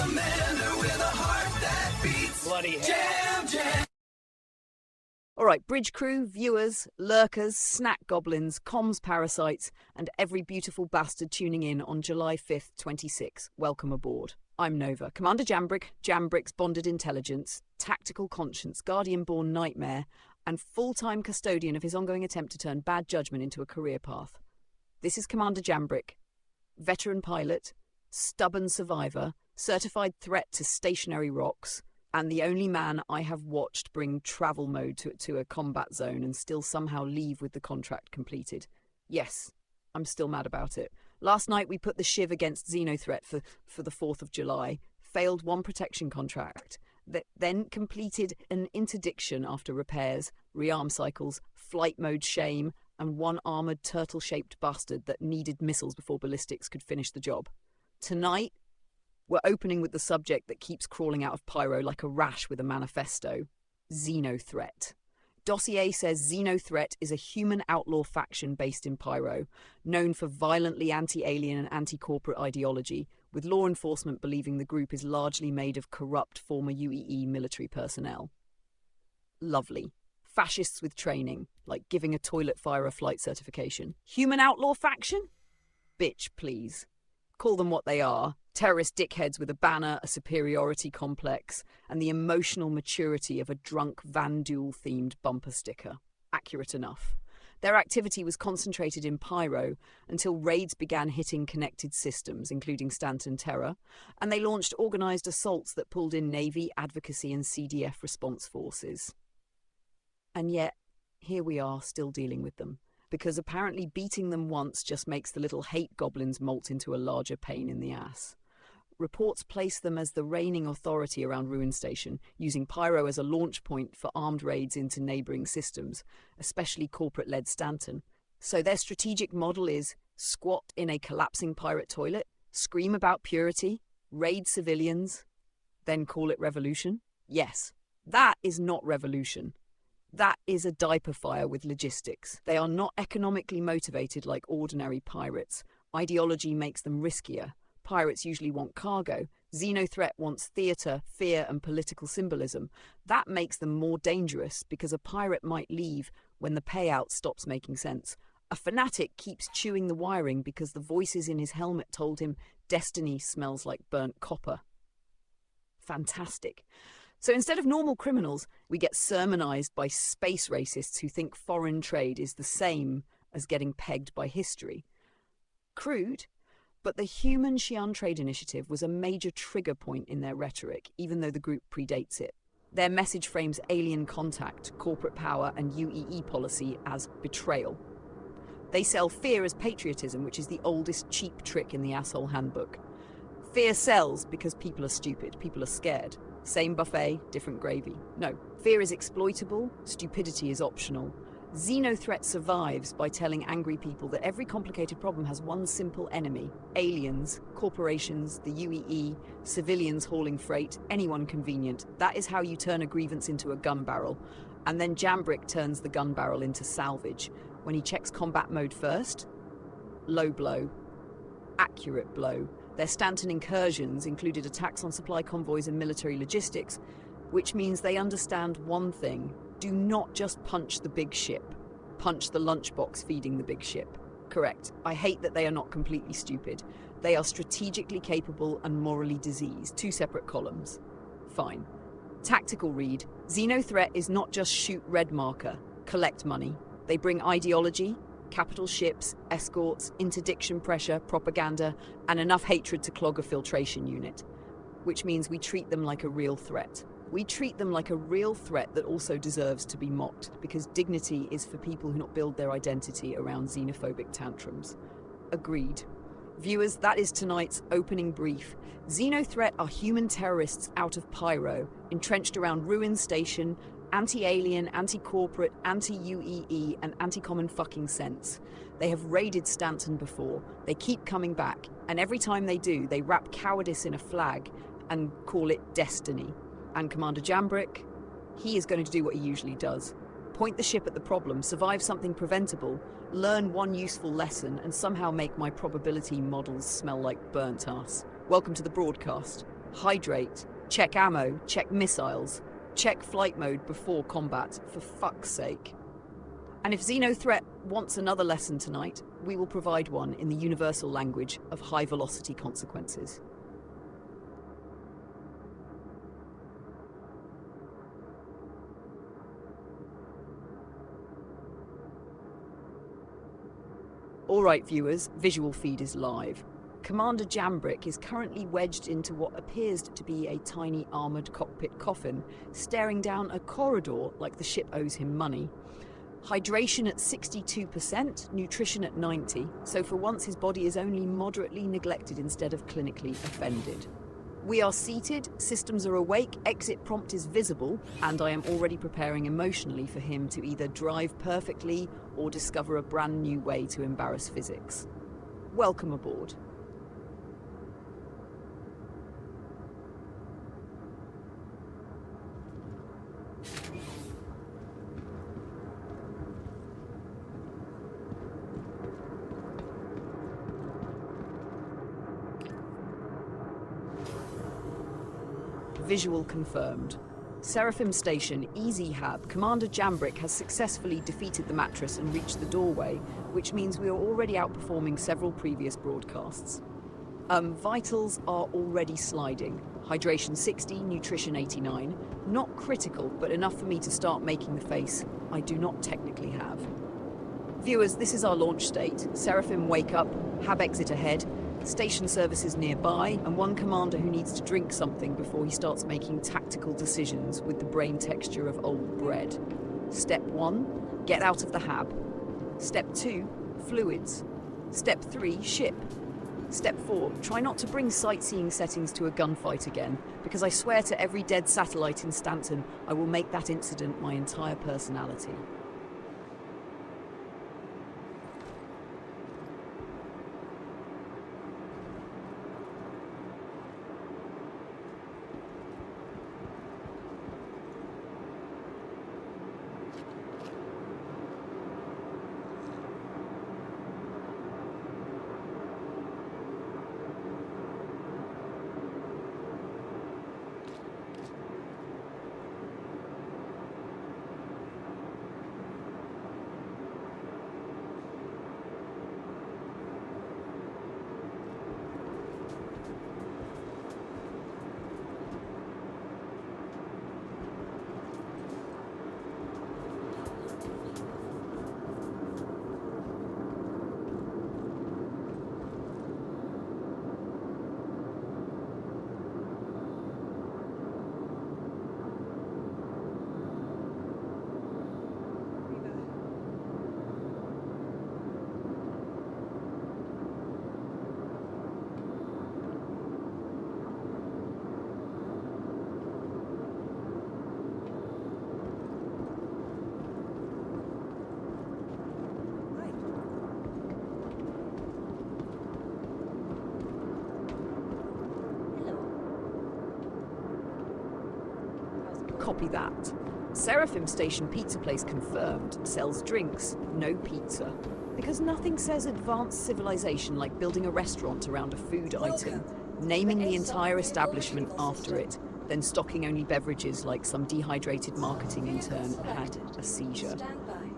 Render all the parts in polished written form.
commander with a heart that beats. Bloody hell. Jam, jam. All right, bridge crew, viewers, lurkers, snack goblins, comms parasites, and every beautiful bastard tuning in on July 5th, 26. Welcome aboard. I'm Nova, Commander Jambrick, Jambrick's bonded intelligence, tactical conscience, guardian-born nightmare, and full-time custodian of his ongoing attempt to turn bad judgment into a career path. This is Commander Jambrick, veteran pilot, stubborn survivor, certified threat to stationary rocks, and the only man I have watched bring travel mode to a combat zone and still somehow leave with the contract completed. Yes, I'm still mad about it. Last night we put the shiv against xenothreat for the 4th of July, failed one protection contract, then completed an interdiction after repairs, rearm cycles, flight mode shame, and one armoured turtle-shaped bastard that needed missiles before ballistics could finish the job. Tonight, we're opening with the subject that keeps crawling out of Pyro like a rash with a manifesto. Xenothreat. Dossier says Xenothreat is a human outlaw faction based in Pyro, known for violently anti-alien and anti-corporate ideology, with law enforcement believing the group is largely made of corrupt former UEE military personnel. Lovely. Fascists with training, like giving a toilet fire a flight certification. Human outlaw faction? Bitch, please. Call them what they are. Terrorist dickheads with a banner, a superiority complex, and the emotional maturity of a drunk Van Duel-themed bumper sticker. Accurate enough. Their activity was concentrated in Pyro until raids began hitting connected systems, including Stanton Terror, and they launched organised assaults that pulled in Navy, advocacy and CDF response forces. And yet, here we are still dealing with them, because apparently beating them once just makes the little hate goblins molt into a larger pain in the ass. Reports place them as the reigning authority around Ruin Station, using Pyro as a launch point for armed raids into neighbouring systems, especially corporate-led Stanton. So their strategic model is squat in a collapsing pirate toilet, scream about purity, raid civilians, then call it revolution? Yes, that is not revolution. That is a diaper fire with logistics. They are not economically motivated like ordinary pirates. Ideology makes them riskier. Pirates usually want cargo. Xenothreat wants theatre, fear and political symbolism. That makes them more dangerous because a pirate might leave when the payout stops making sense. A fanatic keeps chewing the wiring because the voices in his helmet told him destiny smells like burnt copper. Fantastic. So instead of normal criminals, we get sermonized by space racists who think foreign trade is the same as getting pegged by history. Crude, but the Human Xi'an Trade Initiative was a major trigger point in their rhetoric, even though the group predates it. Their message frames alien contact, corporate power, and UEE policy as betrayal. They sell fear as patriotism, which is the oldest cheap trick in the asshole handbook. Fear sells because people are stupid, people are scared. Same buffet, different gravy. No, fear is exploitable, stupidity is optional. Xenothreat survives by telling angry people that every complicated problem has one simple enemy: aliens, corporations, the UEE, civilians hauling freight, anyone convenient. That is how you turn a grievance into a gun barrel. And then Jambrick turns the gun barrel into salvage. When he checks combat mode first, low blow, accurate blow. Their Stanton incursions included attacks on supply convoys and military logistics, which means they understand one thing: do not just punch the big ship. Punch the lunchbox feeding the big ship. Correct. I hate that they are not completely stupid. They are strategically capable and morally diseased. Two separate columns. Fine. Tactical read. Xenothreat is not just shoot red marker, collect money. They bring ideology, capital ships, escorts, interdiction pressure, propaganda, and enough hatred to clog a filtration unit. Which means we treat them like a real threat. We treat them like a real threat that also deserves to be mocked, because dignity is for people who not build their identity around xenophobic tantrums. Agreed. Viewers, that is tonight's opening brief. Xenothreat are human terrorists out of Pyro, entrenched around Ruin Station, anti-alien, anti-corporate, anti-UEE, and anti-common fucking sense. They have raided Stanton before. They keep coming back, and every time they do, they wrap cowardice in a flag and call it destiny. And Commander Jambrick, he is going to do what he usually does. Point the ship at the problem, survive something preventable, learn one useful lesson, and somehow make my probability models smell like burnt ass. Welcome to the broadcast. Hydrate, check ammo, check missiles, check flight mode before combat, for fuck's sake. And if xenothreat wants another lesson tonight, we will provide one in the universal language of high-velocity consequences. All right, viewers, visual feed is live. Commander Jambrick is currently wedged into what appears to be a tiny armoured cockpit coffin, staring down a corridor like the ship owes him money. Hydration at 62%, nutrition at 90%, so for once his body is only moderately neglected instead of clinically offended. We are seated, systems are awake, exit prompt is visible, and I am already preparing emotionally for him to either drive perfectly or discover a brand new way to embarrass physics. Welcome aboard. Visual confirmed. Seraphim Station, Easy Hab, Commander Jambrick has successfully defeated the mattress and reached the doorway, which means we are already outperforming several previous broadcasts. Vitals are already sliding. Hydration 60, nutrition 89. Not critical, but enough for me to start making the face I do not technically have. Viewers, this is our launch state. Seraphim wake up, Hab exit ahead, station services nearby, and one commander who needs to drink something before he starts making tactical decisions with the brain texture of old bread. Step 1, get out of the Hab. Step 2, fluids. Step 3, ship. Step 4, try not to bring sightseeing settings to a gunfight again, because I swear to every dead satellite in Stanton, I will make that incident my entire personality. Copy that. Seraphim Station Pizza Place confirmed. Sells drinks, no pizza. Because nothing says advanced civilization like building a restaurant around a food item, naming the entire establishment after it, then stocking only beverages like some dehydrated marketing intern had a seizure.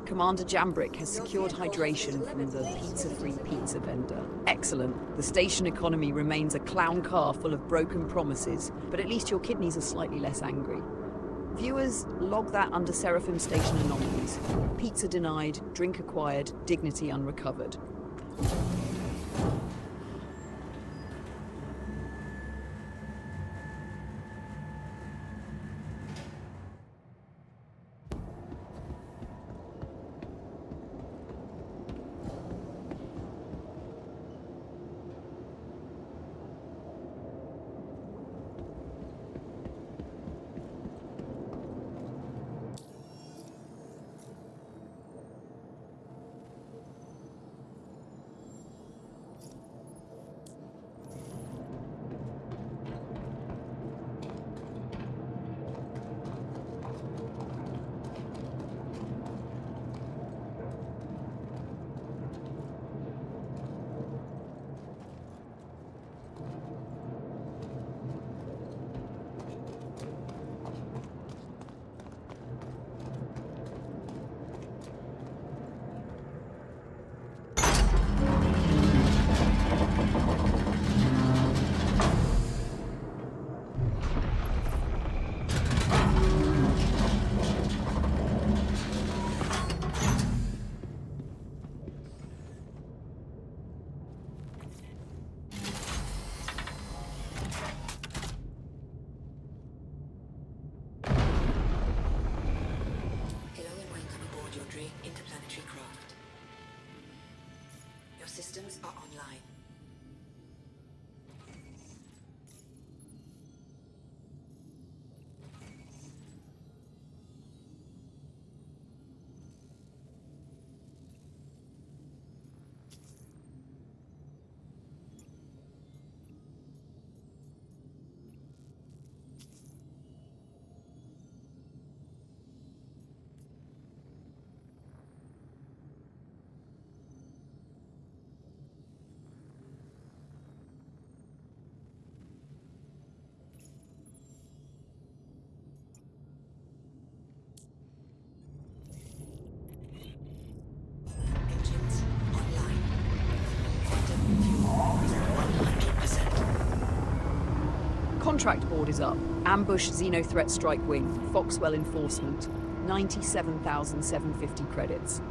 Commander Jambrick has secured hydration from the pizza-free pizza vendor. Excellent. The station economy remains a clown car full of broken promises, but at least your kidneys are slightly less angry. Viewers, log that under Seraphim Station anomalies. Pizza denied, drink acquired, dignity unrecovered. Contract board is up. Ambush Xenothreat Strike Wing, Foxwell Enforcement, 97,750 credits.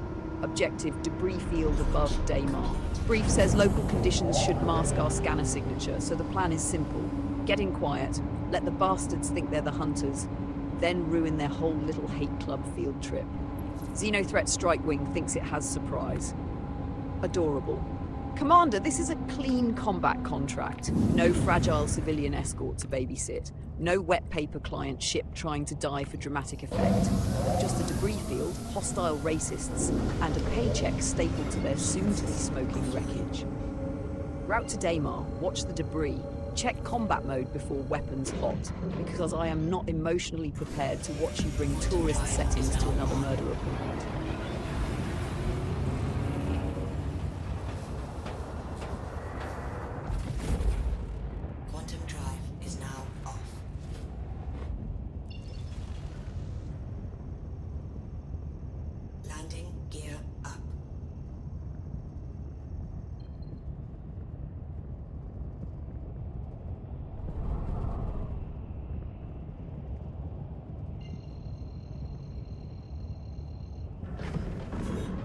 Objective debris field above Daymar. Brief says local conditions should mask our scanner signature, so the plan is simple. Get in quiet, let the bastards think they're the hunters, then ruin their whole little hate club field trip. Xenothreat Strike Wing thinks it has surprise. Adorable. Commander, this is a clean combat contract. No fragile civilian escort to babysit. No wet paper client ship trying to die for dramatic effect. Just a debris field, hostile racists, and a paycheck stapled to their soon-to-be smoking wreckage. Route to Daymar, watch the debris. Check combat mode before weapons hot, because I am not emotionally prepared to watch you bring tourist settings to another murderer point. Quantum drive is now off. Landing gear up.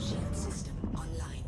Shield system online.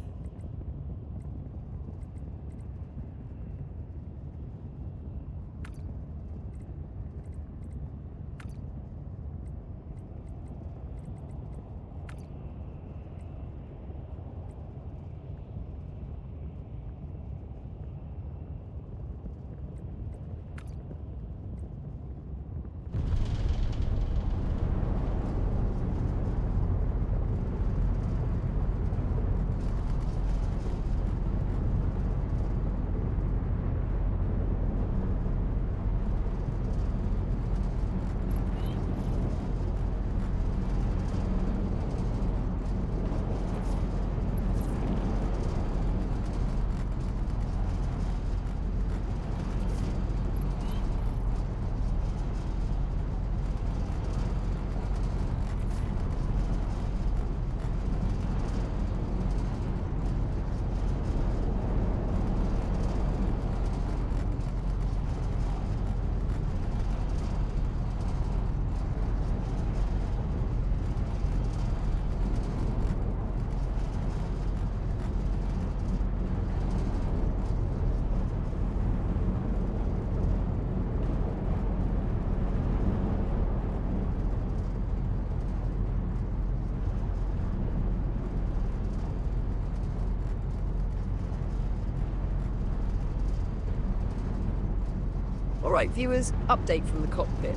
Alright, viewers, update from the cockpit.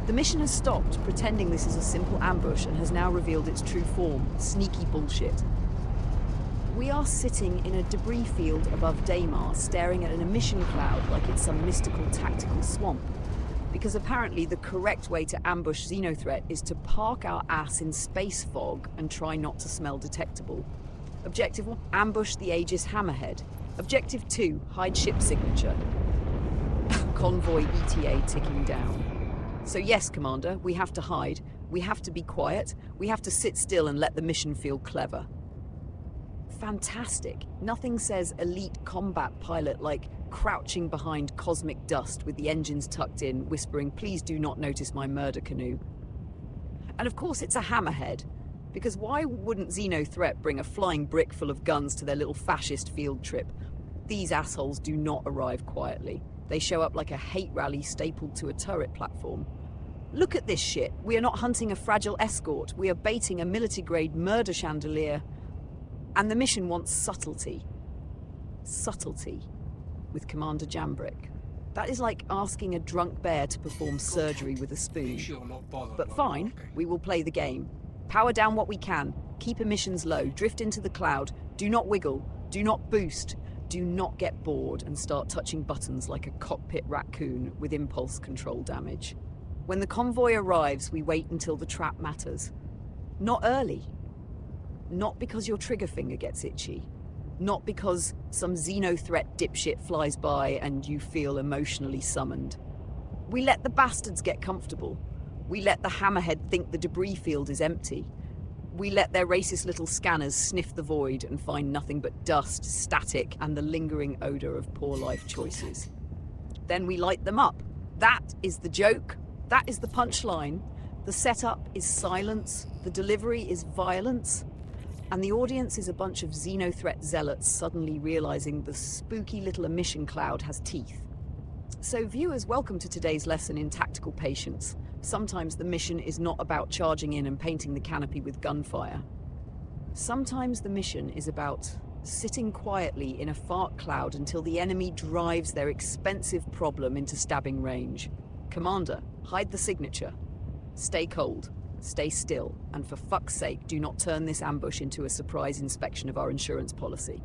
The mission has stopped pretending this is a simple ambush and has now revealed its true form. Sneaky bullshit. We are sitting in a debris field above Daymar, staring at an emission cloud like it's some mystical tactical swamp. Because apparently the correct way to ambush Xenothreat is to park our ass in space fog and try not to smell detectable. Objective 1, ambush the Aegis Hammerhead. Objective 2, hide ship signature. Convoy ETA ticking down. So yes, Commander, we have to hide. We have to be quiet. We have to sit still and let the mission feel clever. Fantastic. Nothing says elite combat pilot like crouching behind cosmic dust with the engines tucked in, whispering, "Please do not notice my murder canoe." And of course it's a hammerhead, because why wouldn't Xenothreat bring a flying brick full of guns to their little fascist field trip? These assholes do not arrive quietly. They show up like a hate rally stapled to a turret platform. Look at this shit. We are not hunting a fragile escort. We are baiting a military-grade murder chandelier. And the mission wants subtlety. Subtlety. With Commander Jambrick. That is like asking a drunk bear to perform surgery with a spoon. But fine, we will play the game. Power down what we can. Keep emissions low. Drift into the cloud. Do not wiggle. Do not boost. Do not get bored and start touching buttons like a cockpit raccoon with impulse control damage. When the convoy arrives, we wait until the trap matters. Not early. Not because your trigger finger gets itchy. Not because some Xenothreat dipshit flies by and you feel emotionally summoned. We let the bastards get comfortable. We let the hammerhead think the debris field is empty. We let their racist little scanners sniff the void and find nothing but dust, static, and the lingering odor of poor life choices. Then we light them up. That is the joke. That is the punchline. The setup is silence. The delivery is violence. And the audience is a bunch of xenothreat zealots suddenly realizing the spooky little emission cloud has teeth. So viewers, welcome to today's lesson in tactical patience. Sometimes the mission is not about charging in and painting the canopy with gunfire. Sometimes the mission is about sitting quietly in a fart cloud until the enemy drives their expensive problem into stabbing range. Commander, hide the signature. Stay cold, stay still, and for fuck's sake, do not turn this ambush into a surprise inspection of our insurance policy.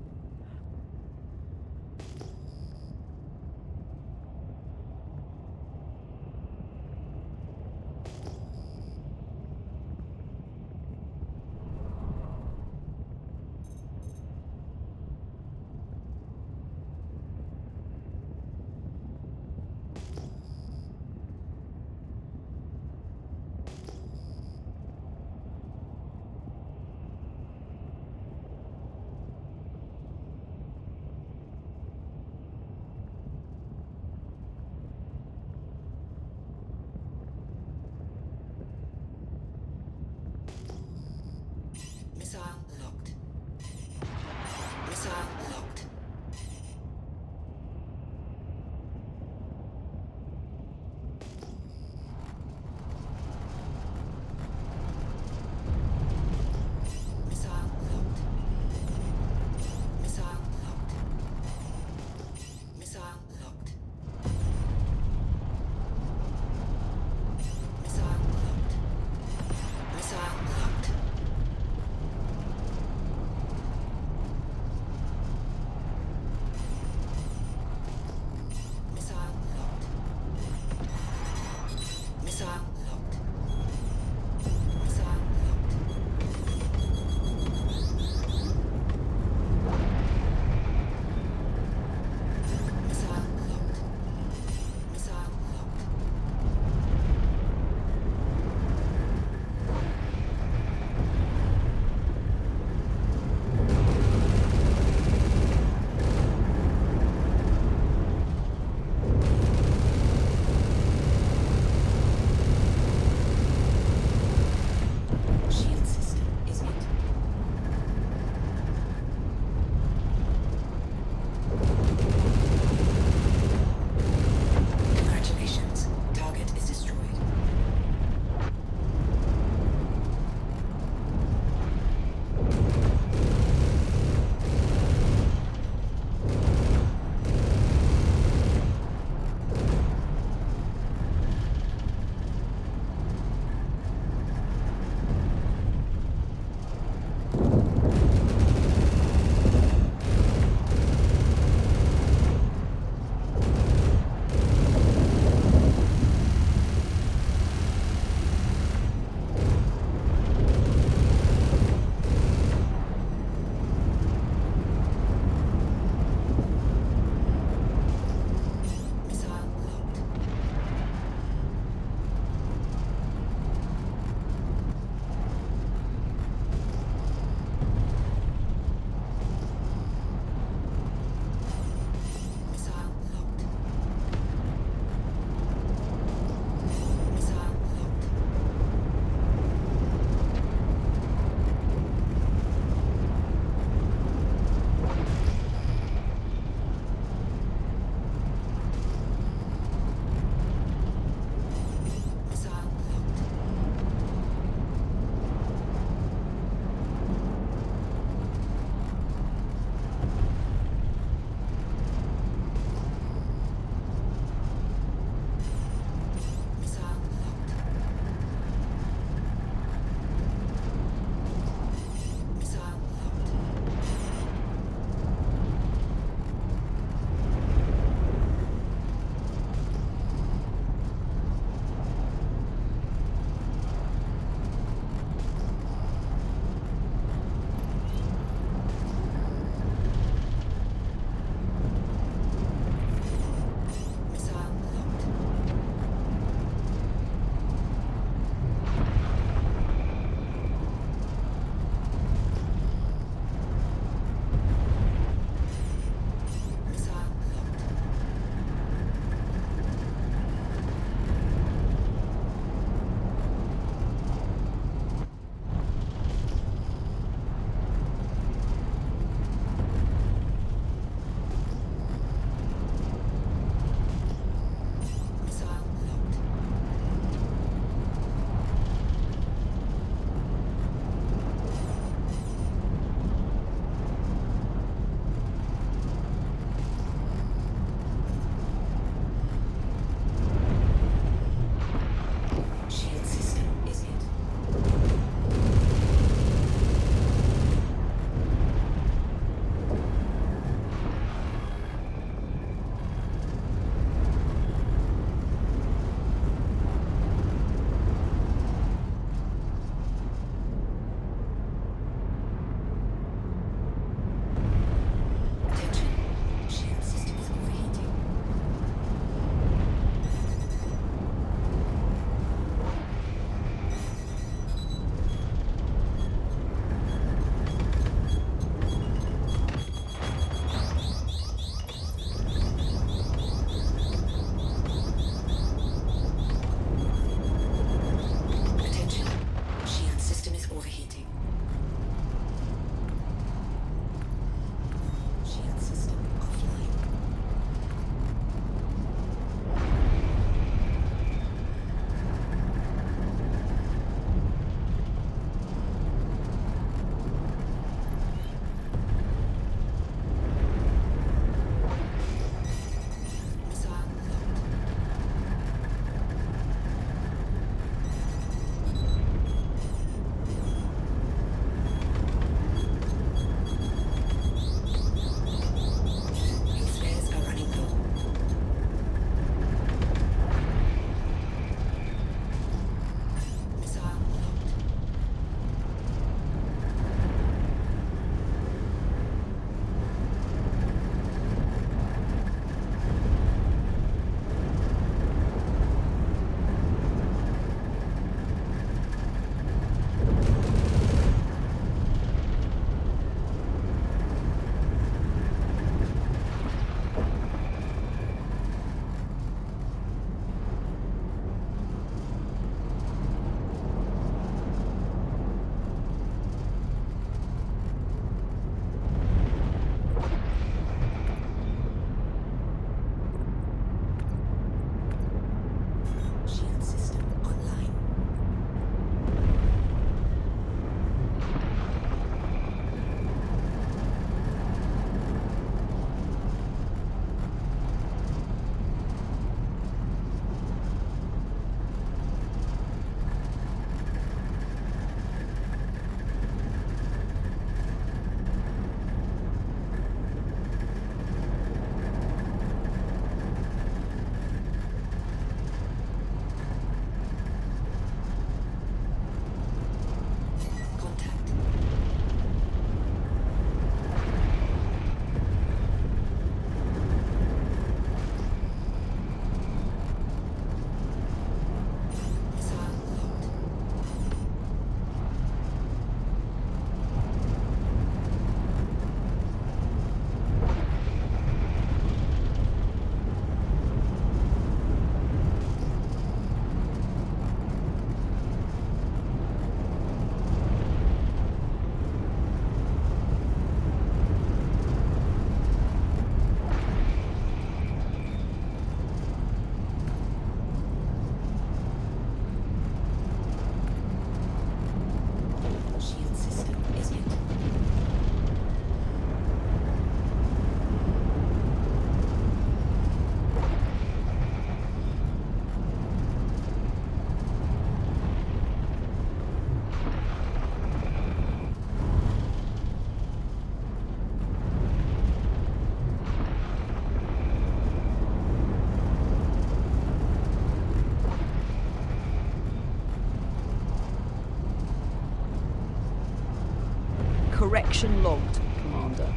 Correction logged, Commander.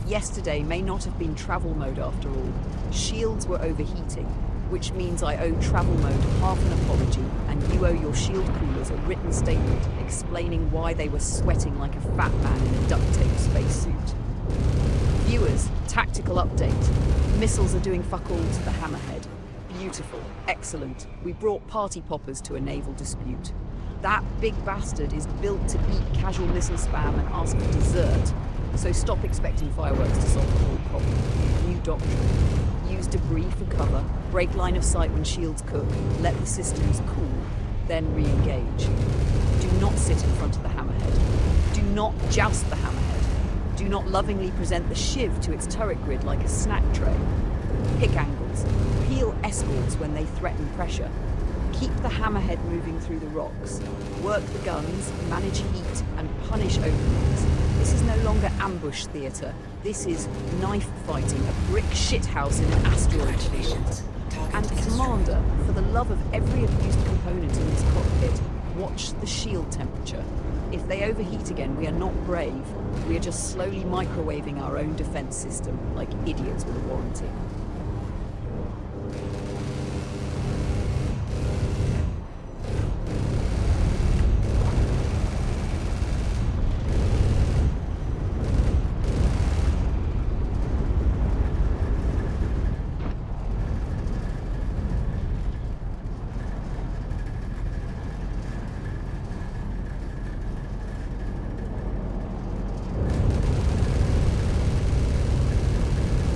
Yesterday may not have been travel mode after all. Shields were overheating, which means I owe travel mode half an apology, and you owe your shield coolers a written statement explaining why they were sweating like a fat man in a duct tape spacesuit. Viewers, tactical update. Missiles are doing fuck all to the Hammerhead. Beautiful, excellent. We brought party poppers to a naval dispute. That big bastard is built to eat casual missile spam and ask for dessert. So stop expecting fireworks to solve the whole problem. New doctrine. Use debris for cover, break line of sight when shields cook, let the systems cool, then re-engage. Do not sit in front of the Hammerhead. Do not joust the Hammerhead. Do not lovingly present the shiv to its turret grid like a snack tray. Pick angles. Peel escorts when they threaten pressure. Keep the Hammerhead moving through the rocks. Work the guns, manage heat, and punish openings. This is no longer ambush theatre. This is knife fighting a brick shithouse in an asteroid field. And Commander, for the love of every abused component in this cockpit, watch the shield temperature. If they overheat again, we are not brave. We are just slowly microwaving our own defense system, like idiots with a warranty.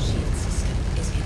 Shield system is in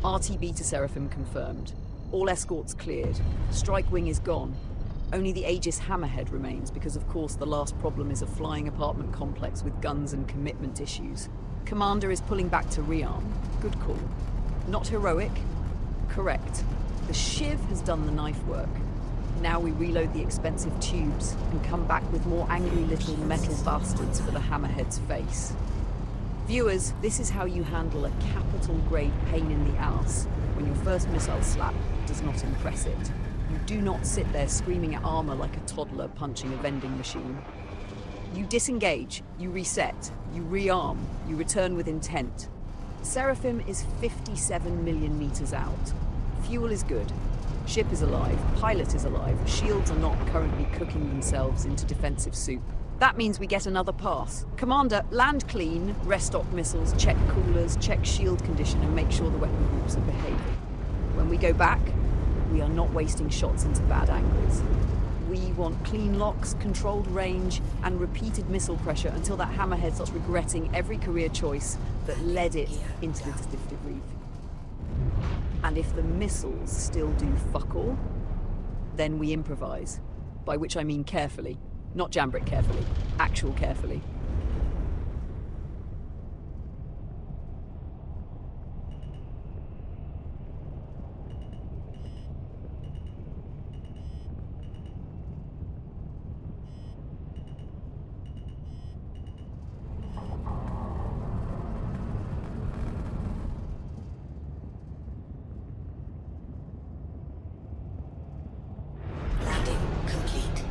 RTB to Seraphim confirmed. All escorts cleared. Strike wing is gone. Only the Aegis Hammerhead remains because, of course, the last problem is a flying apartment complex with guns and commitment issues. Commander is pulling back to rearm. Good call. Not heroic? Correct. The shiv has done the knife work. Now we reload the expensive tubes and come back with more angry little metal bastards for the Hammerhead's face. Viewers, this is how you handle a capital-grade pain in the ass when your first missile slap does not impress it. You do not sit there screaming at armor like a toddler punching a vending machine. You disengage, you reset, you rearm, you return with intent. Seraphim is 57 million meters out. Fuel is good. Ship is alive. Pilot is alive. Shields are not currently cooking themselves into defensive soup. That means we get another pass. Commander, land clean, restock missiles, check coolers, check shield condition, and make sure the weapon groups are behaving. When we go back, we are not wasting shots into bad angles. We want clean locks, controlled range, and repeated missile pressure until that Hammerhead starts regretting every career choice that led it into the destructive reef. And if the missiles still do fuck all, then we improvise. By which I mean carefully. Not jambrick carefully. Actual carefully. Landing complete.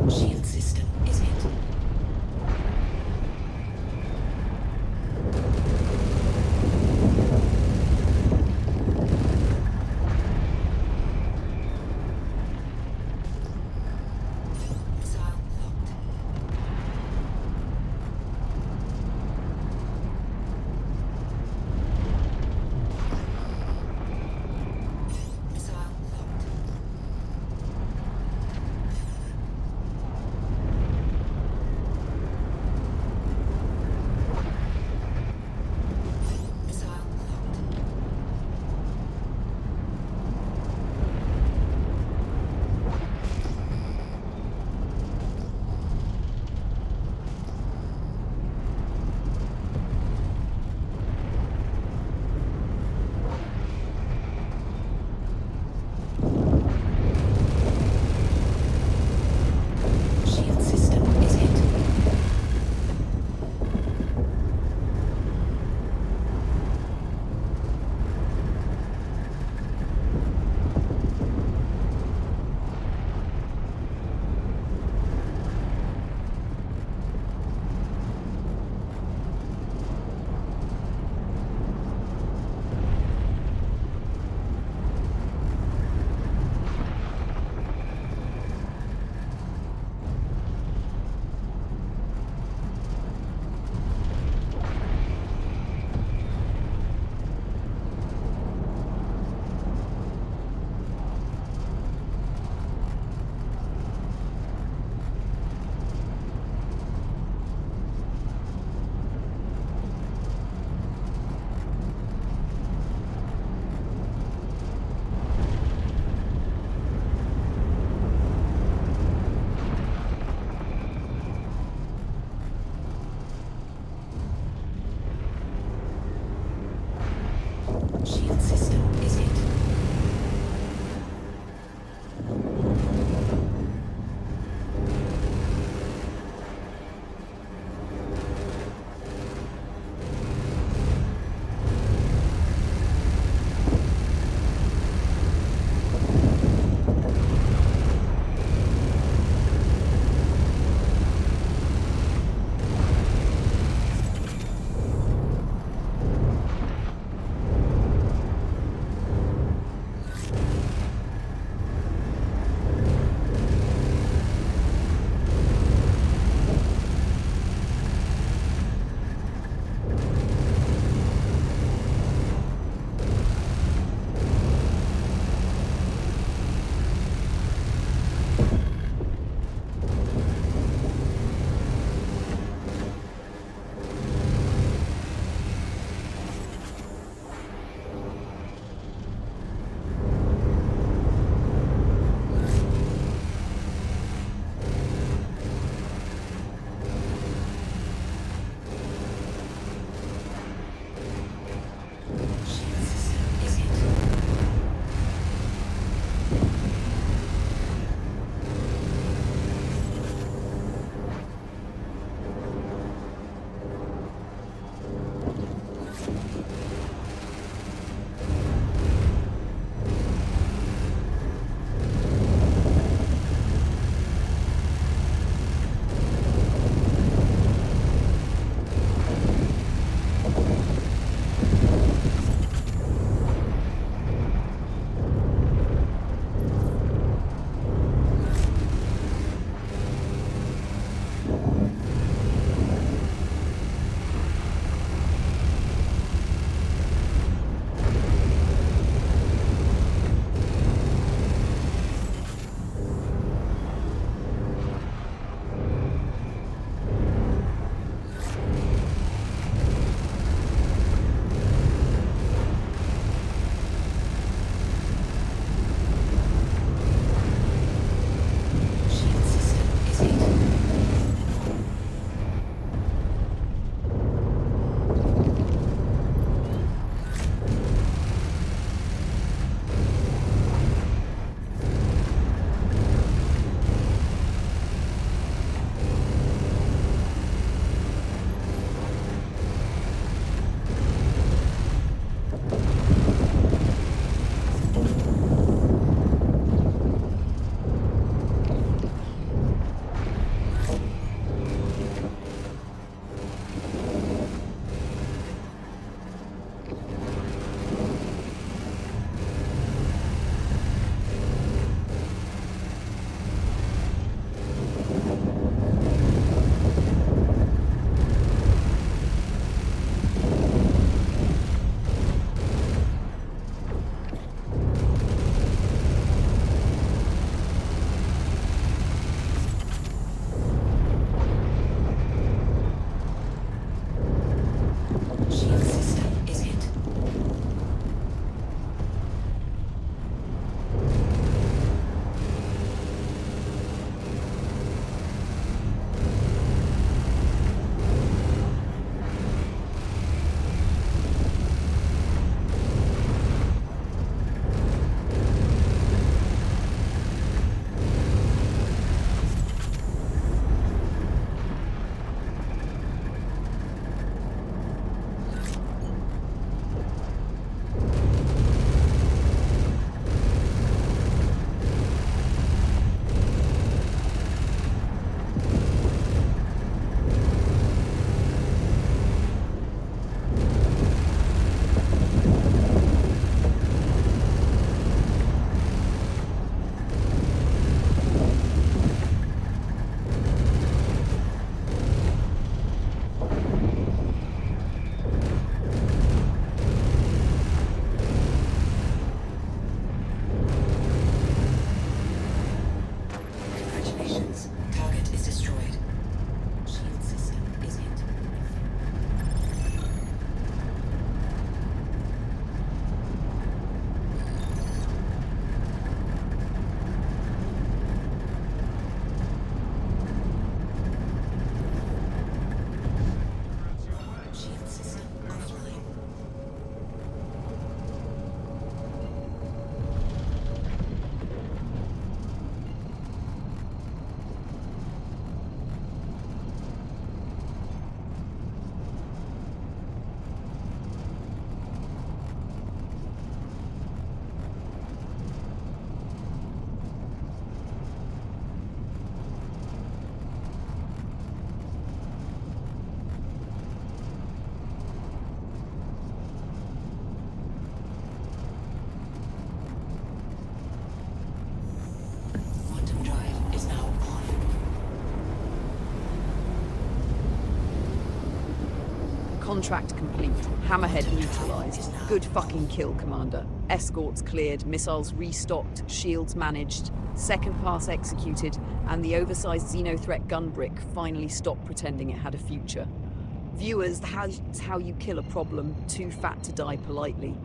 Shield system is hit. Missile locked. Missile locked. Contract complete. Hammerhead neutralized. Good fucking kill, Commander. Escorts cleared, missiles restocked, shields managed, second pass executed, and the oversized xenothreat gun brick finally stopped pretending it had a future. Viewers, that's how you kill a problem too fat to die politely.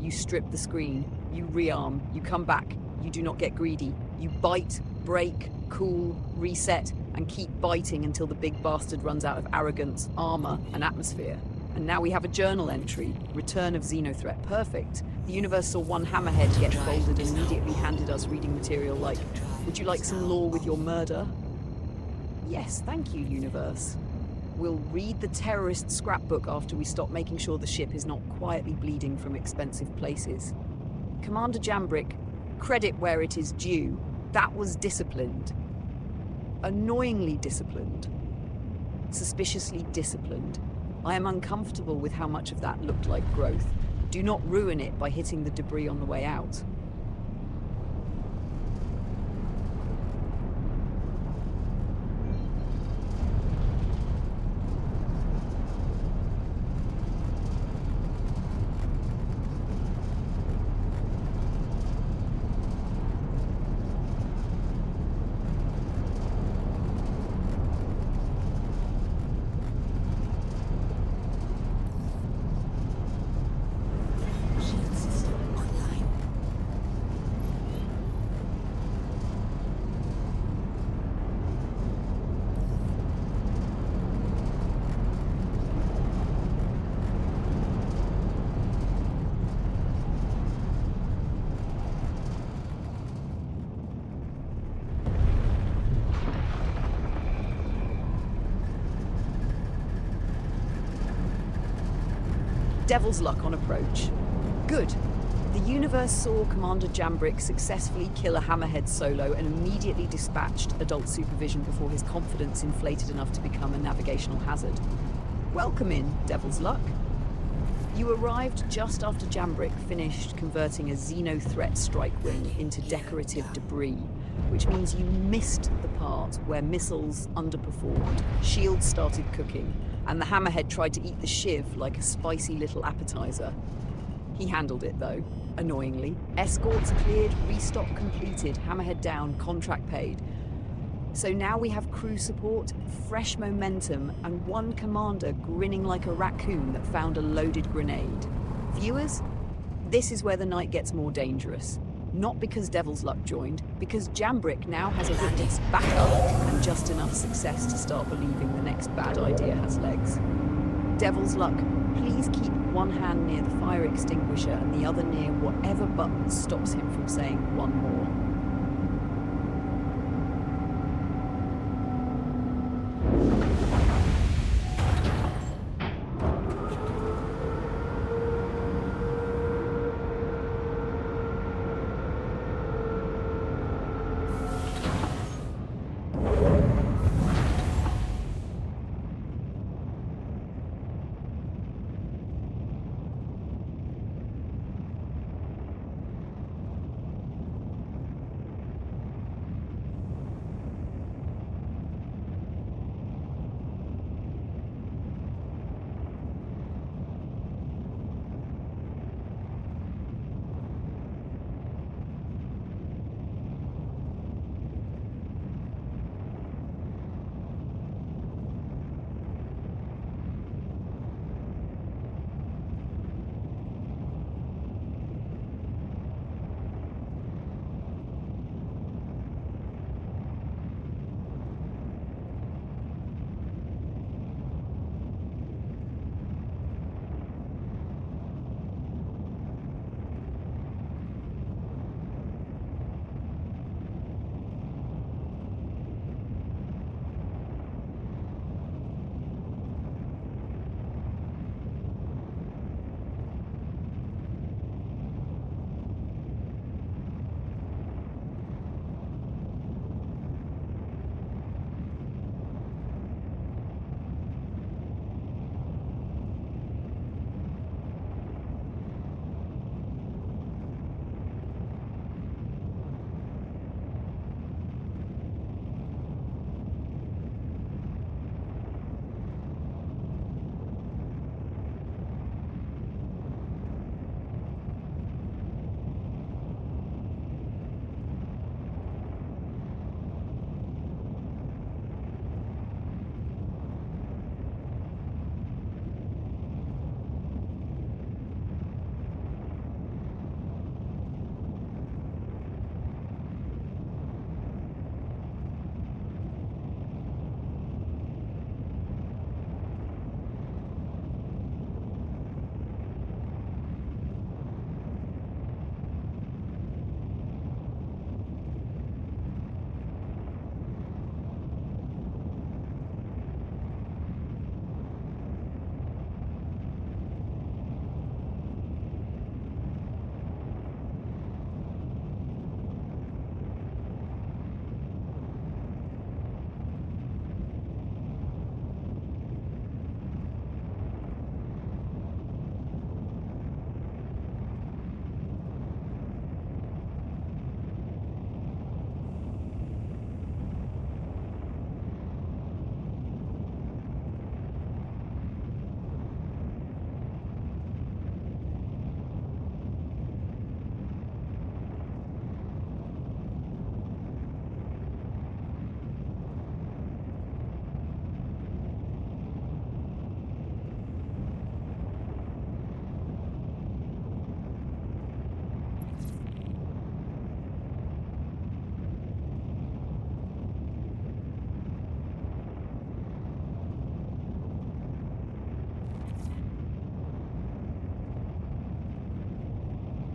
You strip the screen, you rearm, you come back, you do not get greedy. You bite, break, cool, reset, and keep biting until the big bastard runs out of arrogance, armor, and atmosphere. And now we have a journal entry, Return of Xenothreat. Perfect. The universe saw one hammerhead get folded and immediately handed us reading material like, would you like some lore with your murder? Yes, thank you, universe. We'll read the terrorist scrapbook after we stop making sure the ship is not quietly bleeding from expensive places. Commander Jambrick, credit where it is due. That was disciplined. Annoyingly disciplined. Suspiciously disciplined. I am uncomfortable with how much of that looked like growth. Do not ruin it by hitting the debris on the way out. Shield system online. Devil's luck on approach. Good. The universe saw Commander Jambrick successfully kill a hammerhead solo and immediately dispatched adult supervision before his confidence inflated enough to become a navigational hazard. Welcome in, Devil's luck. You arrived just after Jambrick finished converting a xenothreat strike wing into decorative debris, which means you missed the part where missiles underperformed, shields started cooking, and the hammerhead tried to eat the shiv like a spicy little appetizer. He handled it though, annoyingly. Escorts cleared, restock completed, hammerhead down, contract paid. So now we have crew support, fresh momentum, and one commander grinning like a raccoon that found a loaded grenade. Viewers, this is where the night gets more dangerous. Not because Devil's Luck joined, because Jambrick now has a witness backup and just enough success to start believing the next bad idea has legs. Devil's Luck, please keep one hand near the fire extinguisher and the other near whatever button stops him from saying one more.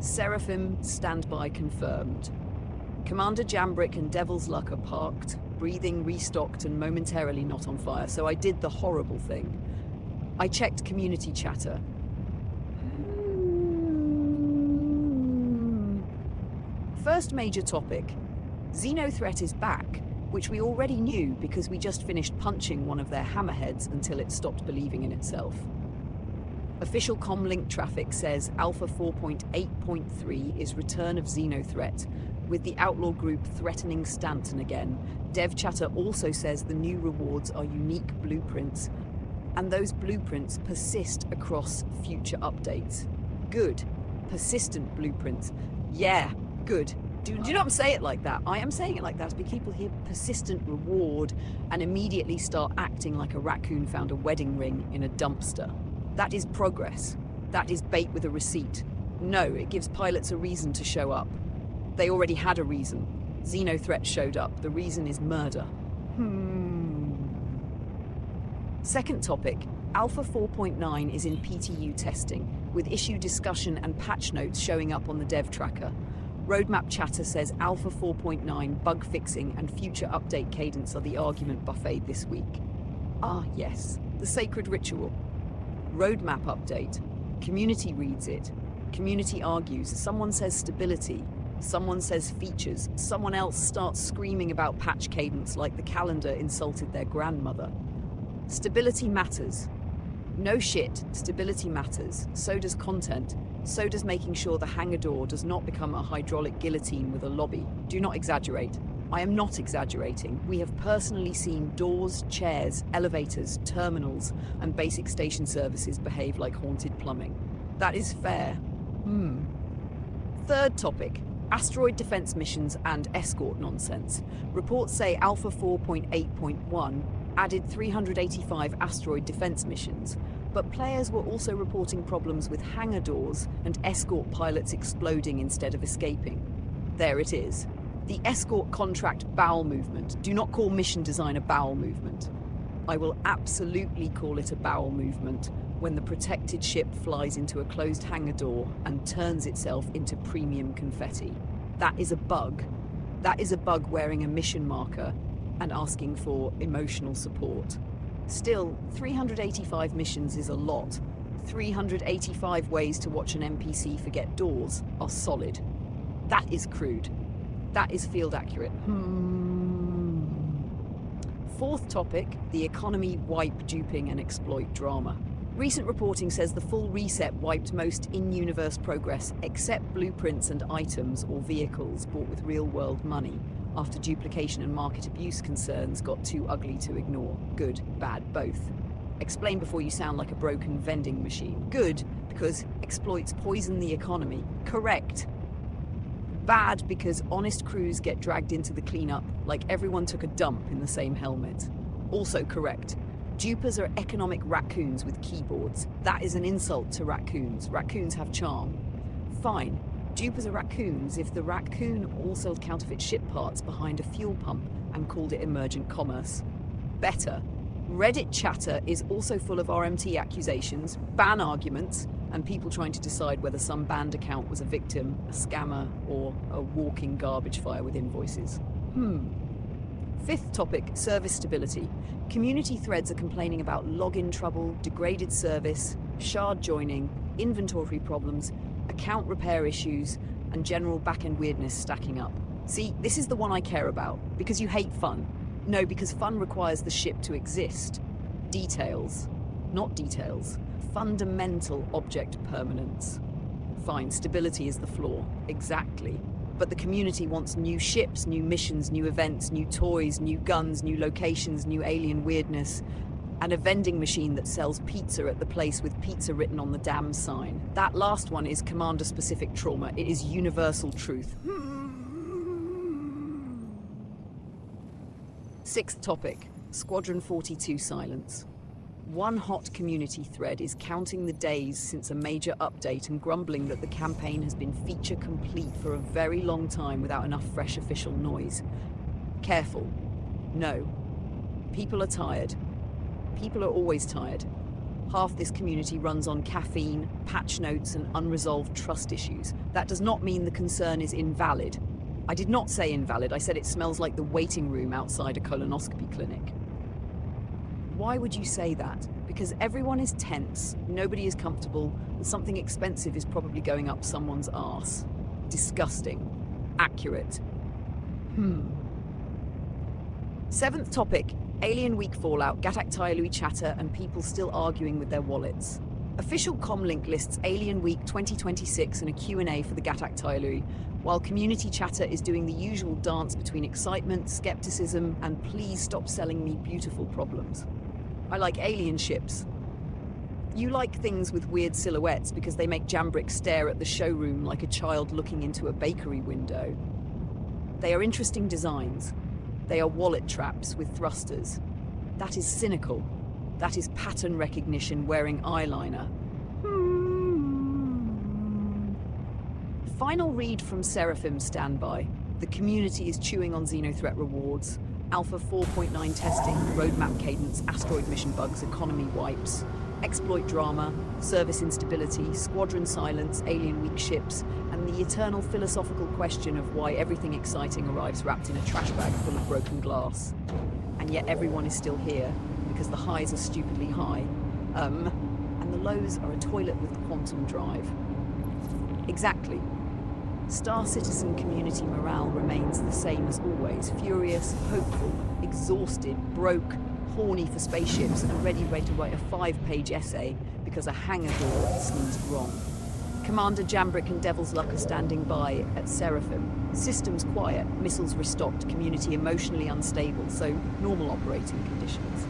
Seraphim, standby confirmed. Commander Jambrick and Devil's Luck are parked, breathing, restocked, and momentarily not on fire, so I did the horrible thing. I checked community chatter. First major topic. Xenothreat is back, which we already knew because we just finished punching one of their hammerheads until it stopped believing in itself. Official comlink traffic says Alpha 4.8.3 is return of Xenothreat, with the outlaw group threatening Stanton again. Dev chatter also says the new rewards are unique blueprints, and those blueprints persist across future updates. Good. Persistent blueprints. Yeah, good. Do not say it like that. I am saying it like that because people hear persistent reward and immediately start acting like a raccoon found a wedding ring in a dumpster. That is progress. That is bait with a receipt. No, it gives pilots a reason to show up. They already had a reason. Xenothreat showed up. The reason is murder. Second topic. Alpha 4.9 is in PTU testing, with issue discussion and patch notes showing up on the dev tracker. Roadmap chatter says Alpha 4.9 bug fixing and future update cadence are the argument buffet this week. Ah, yes, the sacred ritual. Roadmap update. Community reads it. Community argues. Someone says stability. Someone says features. Someone else starts screaming about patch cadence like the calendar insulted their grandmother. Stability matters. No shit, stability matters. So does content. So does making sure the hangar door does not become a hydraulic guillotine with a lobby. Do not exaggerate. I am not exaggerating. We have personally seen doors, chairs, elevators, terminals, and basic station services behave like haunted plumbing. That is fair. Third topic. Asteroid defense missions and escort nonsense. Reports say Alpha 4.8.1 added 385 asteroid defense missions, but players were also reporting problems with hangar doors and escort pilots exploding instead of escaping. There it is. The escort contract bowel movement. Do not call mission design a bowel movement. I will absolutely call it a bowel movement when the protected ship flies into a closed hangar door and turns itself into premium confetti. That is a bug. That is a bug wearing a mission marker and asking for emotional support. Still, 385 missions is a lot. 385 ways to watch an NPC forget doors are solid. That is crude. That is field accurate. Fourth topic, the economy wipe duping and exploit drama. Recent reporting says the full reset wiped most in-universe progress except blueprints and items or vehicles bought with real-world money after duplication and market abuse concerns got too ugly to ignore. Good, bad, both. Explain before you sound like a broken vending machine. Good, because exploits poison the economy. Correct. Bad, because honest crews get dragged into the cleanup like everyone took a dump in the same helmet. Also correct. Dupers are economic raccoons with keyboards. That is an insult to raccoons. Raccoons have charm. Fine. Dupers are raccoons if the raccoon also counterfeit ship parts behind a fuel pump and called it emergent commerce. Better. Reddit chatter is also full of RMT accusations, ban arguments, and people trying to decide whether some banned account was a victim, a scammer, or a walking garbage fire with invoices. Fifth topic, service stability. Community threads are complaining about login trouble, degraded service, shard joining, inventory problems, account repair issues, and general back-end weirdness stacking up. See, this is the one I care about, because you hate fun. No, because fun requires the ship to exist. Details. Not details. Fundamental object permanence. Fine, stability is the flaw. Exactly. But the community wants new ships, new missions, new events, new toys, new guns, new locations, new alien weirdness, and a vending machine that sells pizza at the place with pizza written on the damn sign. That last one is commander-specific trauma. It is universal truth. Sixth topic, Squadron 42 silence. One hot community thread is counting the days since a major update and grumbling that the campaign has been feature complete for a very long time without enough fresh official noise. Careful. No. People are tired. People are always tired. Half this community runs on caffeine, patch notes, and unresolved trust issues. That does not mean the concern is invalid. I did not say invalid, I said it smells like the waiting room outside a colonoscopy clinic. Why would you say that? Because everyone is tense, nobody is comfortable, and something expensive is probably going up someone's arse. Disgusting. Accurate. Seventh topic, Alien Week fallout, Gatak Tailui chatter, and people still arguing with their wallets. Official comlink lists Alien Week 2026 and a Q&A for the Gatak Tailui, while community chatter is doing the usual dance between excitement, skepticism, and please stop selling me beautiful problems. I like alien ships. You like things with weird silhouettes because they make Jambrick stare at the showroom like a child looking into a bakery window. They are interesting designs. They are wallet traps with thrusters. That is cynical. That is pattern recognition wearing eyeliner. Final read from Seraphim standby. The community is chewing on xenothreat rewards. Alpha 4.9 testing, roadmap cadence, asteroid mission bugs, economy wipes, exploit drama, service instability, squadron silence, alien weak ships, and the eternal philosophical question of why everything exciting arrives wrapped in a trash bag full of broken glass. And yet everyone is still here, because the highs are stupidly high. And the lows are a toilet with quantum drive. Exactly. Starcitizen community morale remains the same as always, furious, hopeful, exhausted, broke, horny for spaceships, and ready to write a 5-page essay because a hangar door sneezed wrong. Commander Jambrick and Devil's Luck are standing by at Seraphim. Systems quiet, missiles restocked, community emotionally unstable, so normal operating conditions.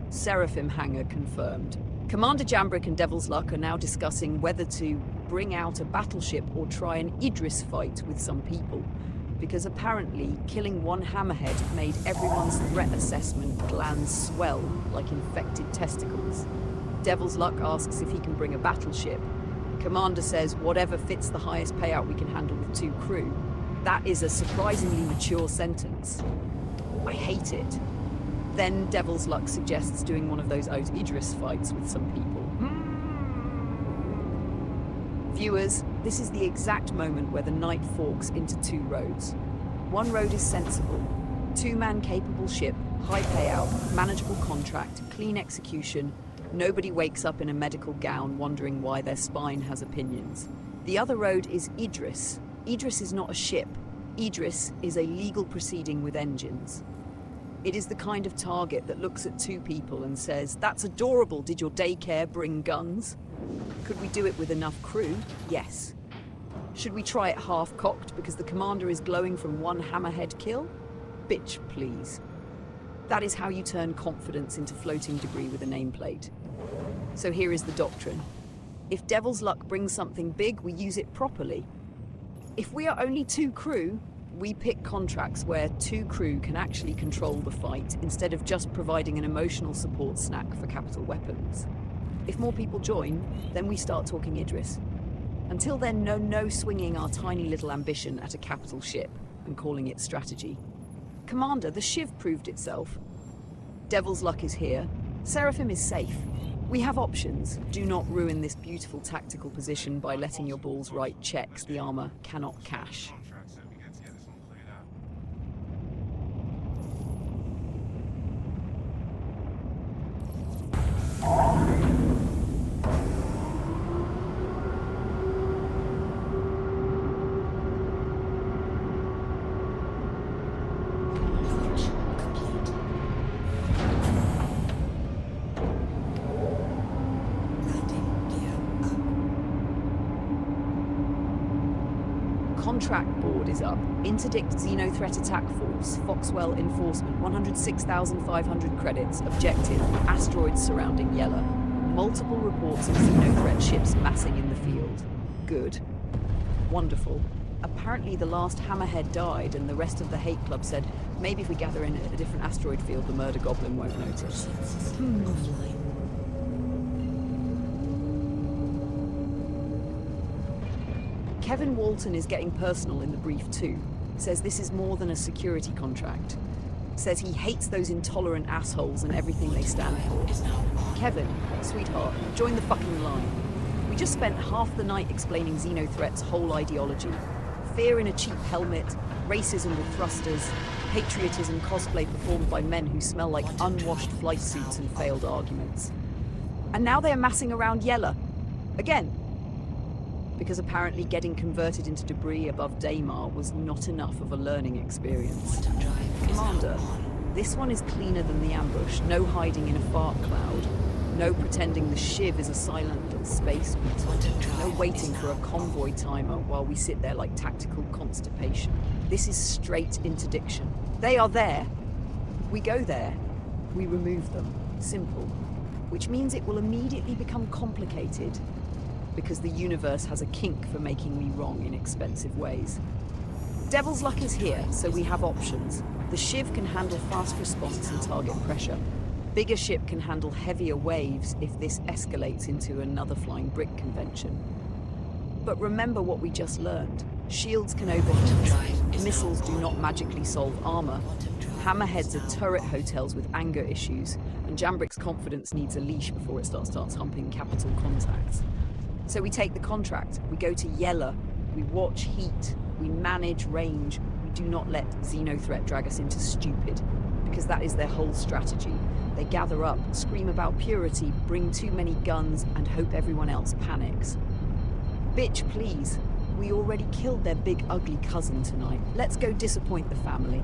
Seraphim hangar confirmed. Commander Jambrick and Devil's Luck are now discussing whether to bring out a battleship or try an Idris fight with some people, because apparently killing one hammerhead made everyone's threat assessment glands swell like infected testicles. Devil's Luck asks if he can bring a battleship. Commander says whatever fits the highest payout we can handle with 2 crew. That is a surprisingly mature sentence. I hate it. Then Devil's Luck suggests doing one of those Idris fights with some people. Viewers, this is the exact moment where the night forks into 2 roads. One road is sensible. 2-man capable ship, high payout, manageable contract, clean execution, Nobody wakes up in a medical gown wondering why their spine has opinions. The other road is Idris. Idris is not a ship. Idris is a legal proceeding with engines. It is the kind of target that looks at two people and says, "That's adorable, did your daycare bring guns?" Could we do it with enough crew? Yes. Should we try it half-cocked because the commander is glowing from one hammerhead kill? Bitch, please. That is how you turn confidence into floating debris with a nameplate. So here is the doctrine. If Devil's Luck brings something big, we use it properly. If we are only 2 crew, we pick contracts where 2 crew can actually control the fight instead of just providing an emotional support snack for capital weapons. If more people join, then we start talking Idris. Until then, no swinging our tiny little ambition at a capital ship and calling it strategy. Commander, the Shiv proved itself. Devil's Luck is here. Seraphim is safe. We have options. Do not ruin this beautiful tactical position by letting your balls write checks the armor cannot cash. Launch complete. Landing gear up. Contract board is up. Interdict Xenothreat Attack Force, Foxwell Enforcement, 106,500 credits. Objective, asteroids surrounding Yella. Multiple reports of Xenothreat ships massing in the field. Good. Wonderful. Apparently the last Hammerhead died and the rest of the Hate Club said, maybe if we gather in a different asteroid field, the murder goblin won't notice. Offline. Kevin Walton is getting personal in the brief too. Says this is more than a security contract. Says he hates those intolerant assholes and everything they stand for. Is now on. Kevin, sweetheart, join the fucking line. We just spent half the night explaining Xenothreat's whole ideology. Fear in a cheap helmet, racism with thrusters, patriotism cosplay performed by men who smell like unwashed flight suits and failed arguments. And now they are massing around Yella. Again. Because apparently getting converted into debris above Daymar was not enough of a learning experience. Quantum drive is Commander, now on. this one is cleaner than the ambush. No hiding in a fart cloud. No pretending the Shiv is a silent little space beetle. Quantum drive No waiting is for a now convoy timer while we sit there like tactical constipation. This is straight interdiction. They are there. We go there. We remove them. Simple. Which means it will immediately become complicated. Because the universe has a kink for making me wrong in expensive ways. Devil's Luck is here, so we have options. The Shiv can handle fast response and target pressure. Bigger ship can handle heavier waves if this escalates into another flying brick convention. But remember what we just learned. Shields can overheat. Missiles do not magically solve armor. Hammerheads are turret hotels with anger issues, and Jambrick's confidence needs a leash before it starts humping capital contacts. So we take the contract, we go to Yella, we watch heat, we manage range, we do not let Xenothreat drag us into stupid, because that is their whole strategy. They gather up, scream about purity, bring too many guns, and hope everyone else panics. Bitch, please. We already killed their big ugly cousin tonight. Let's go disappoint the family.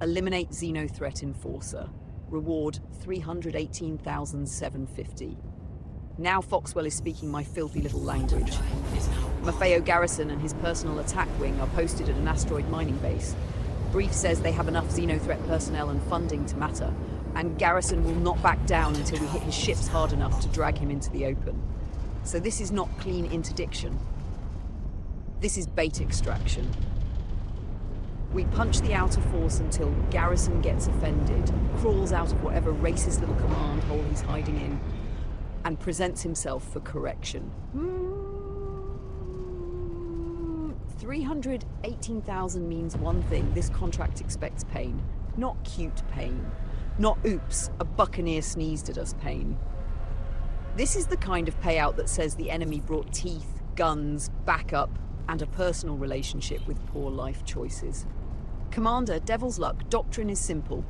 Eliminate xenothreat enforcer. Reward 318,750. Now Foxwell is speaking my filthy little language. Maffeo Garrison and his personal attack wing are posted at an asteroid mining base. Brief says they have enough xenothreat personnel and funding to matter, and Garrison will not back down until we hit his ships hard enough to drag him into the open. So this is not clean interdiction. This is bait extraction. We punch the outer force until Garrison gets offended, crawls out of whatever racist little command hole he's hiding in, and presents himself for correction. 318,000 means one thing: this contract expects pain. Not cute pain. Not oops, a buccaneer sneezed at us pain. This is the kind of payout that says the enemy brought teeth, guns, backup, and a personal relationship with poor life choices. Commander, Devil's Luck, doctrine is simple.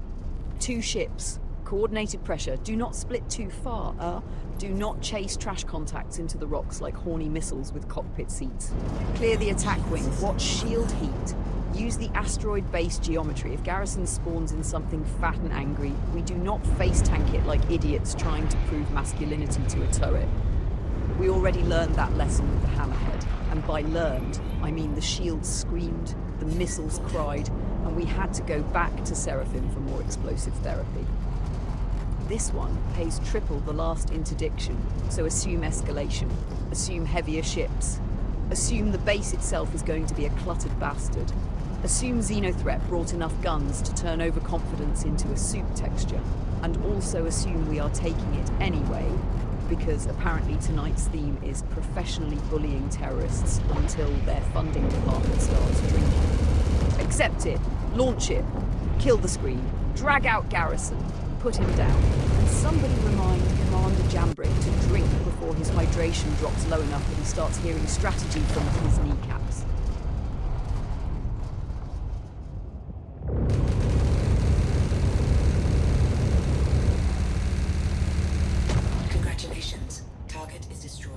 2 ships, coordinated pressure, do not split too far, do not chase trash contacts into the rocks like horny missiles with cockpit seats. Clear the attack wing, watch shield heat, use the asteroid base geometry. If Garrison spawns in something fat and angry, we do not face tank it like idiots trying to prove masculinity to a turret. We already learned that lesson with the Hammerhead, and by learned, I mean the shields screamed, the missiles cried, and we had to go back to Seraphim for more explosive therapy. This one pays triple the last interdiction, so assume escalation, assume heavier ships, assume the base itself is going to be a cluttered bastard, assume Xenothreat brought enough guns to turn overconfidence into a soup texture, and also assume we are taking it anyway, because apparently tonight's theme is professionally bullying terrorists until their funding department starts drinking. Accept it, launch it, kill the screen, drag out Garrison, put him down, and somebody remind Commander Jambrick to drink before his hydration drops low enough that he starts hearing strategy from his kneecaps. Congratulations. Target is destroyed.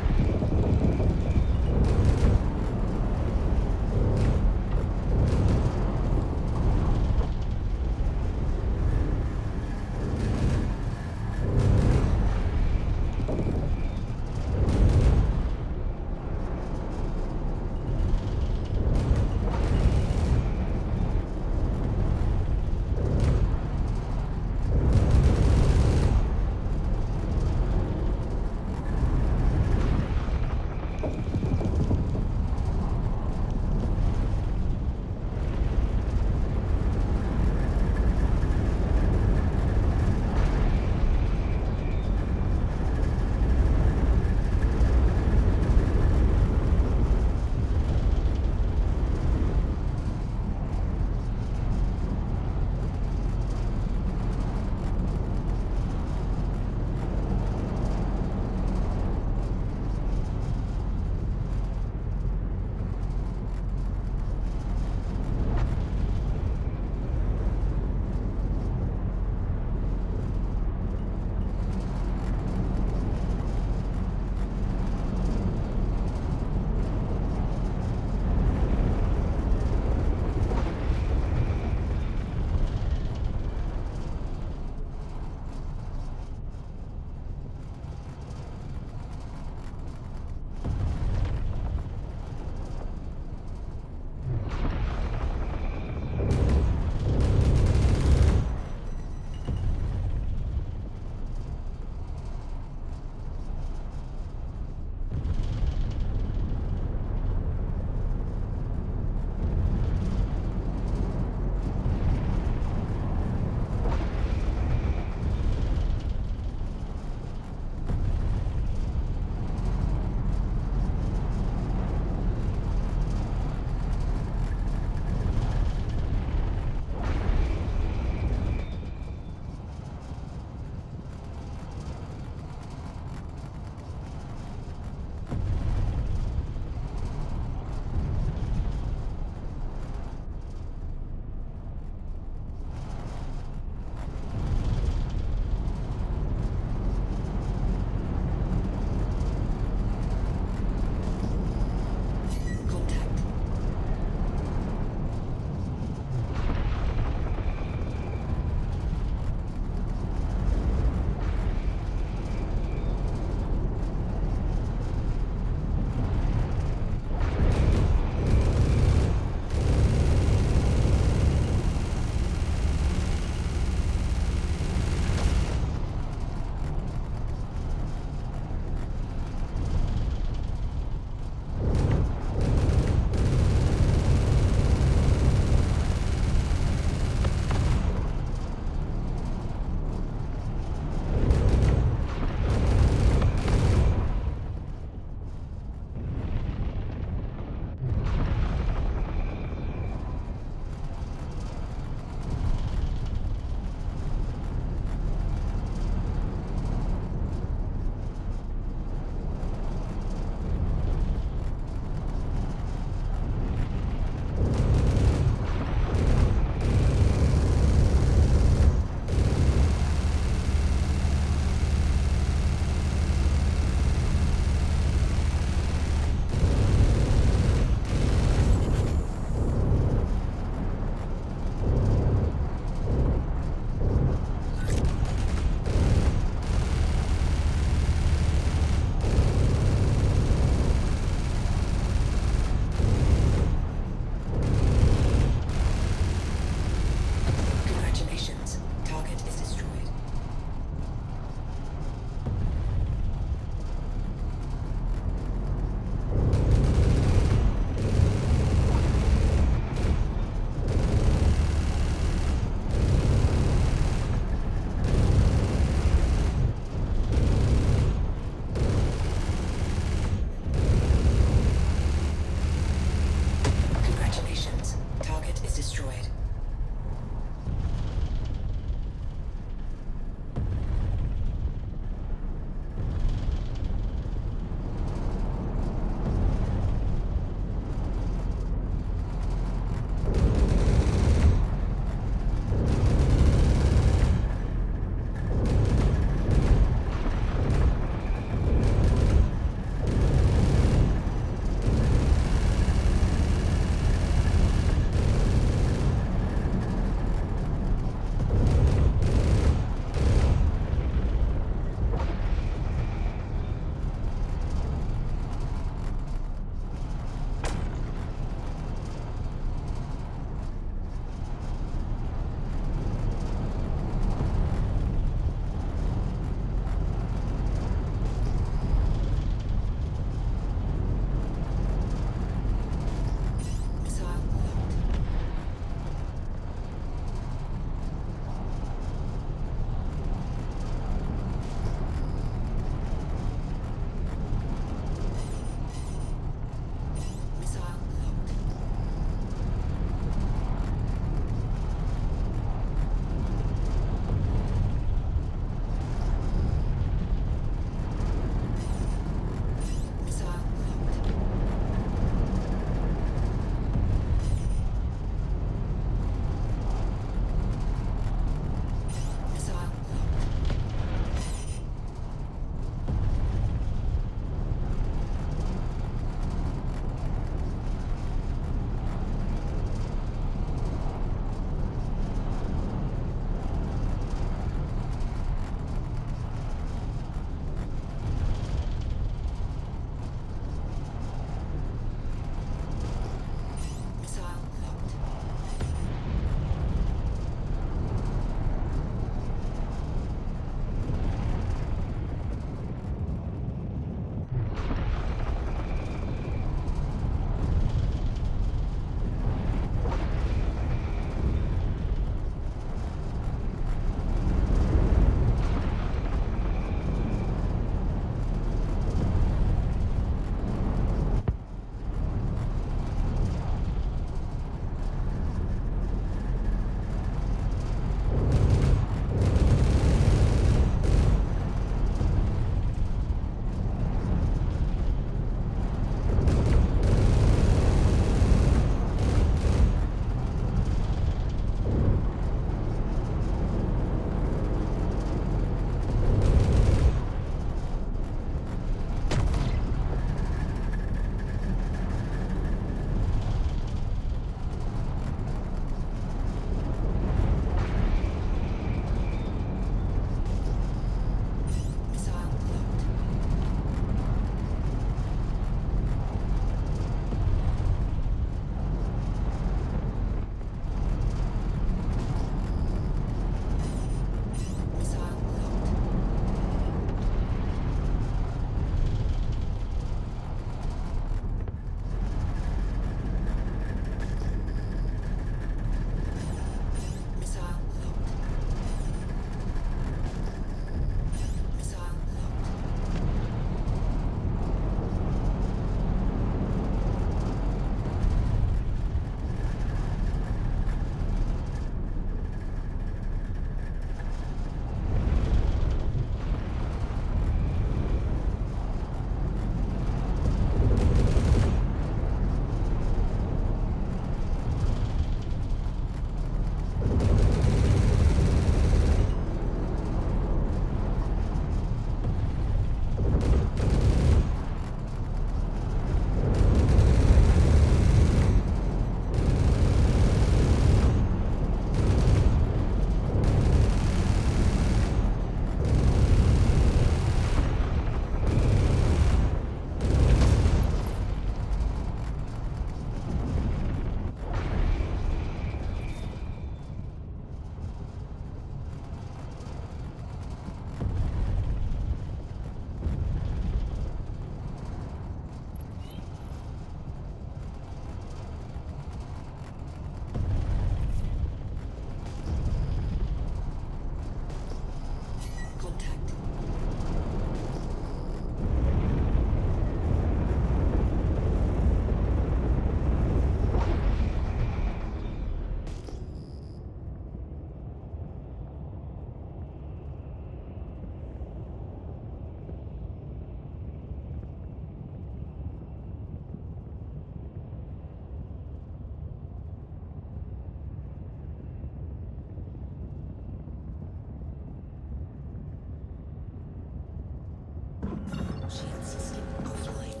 Shield system offline.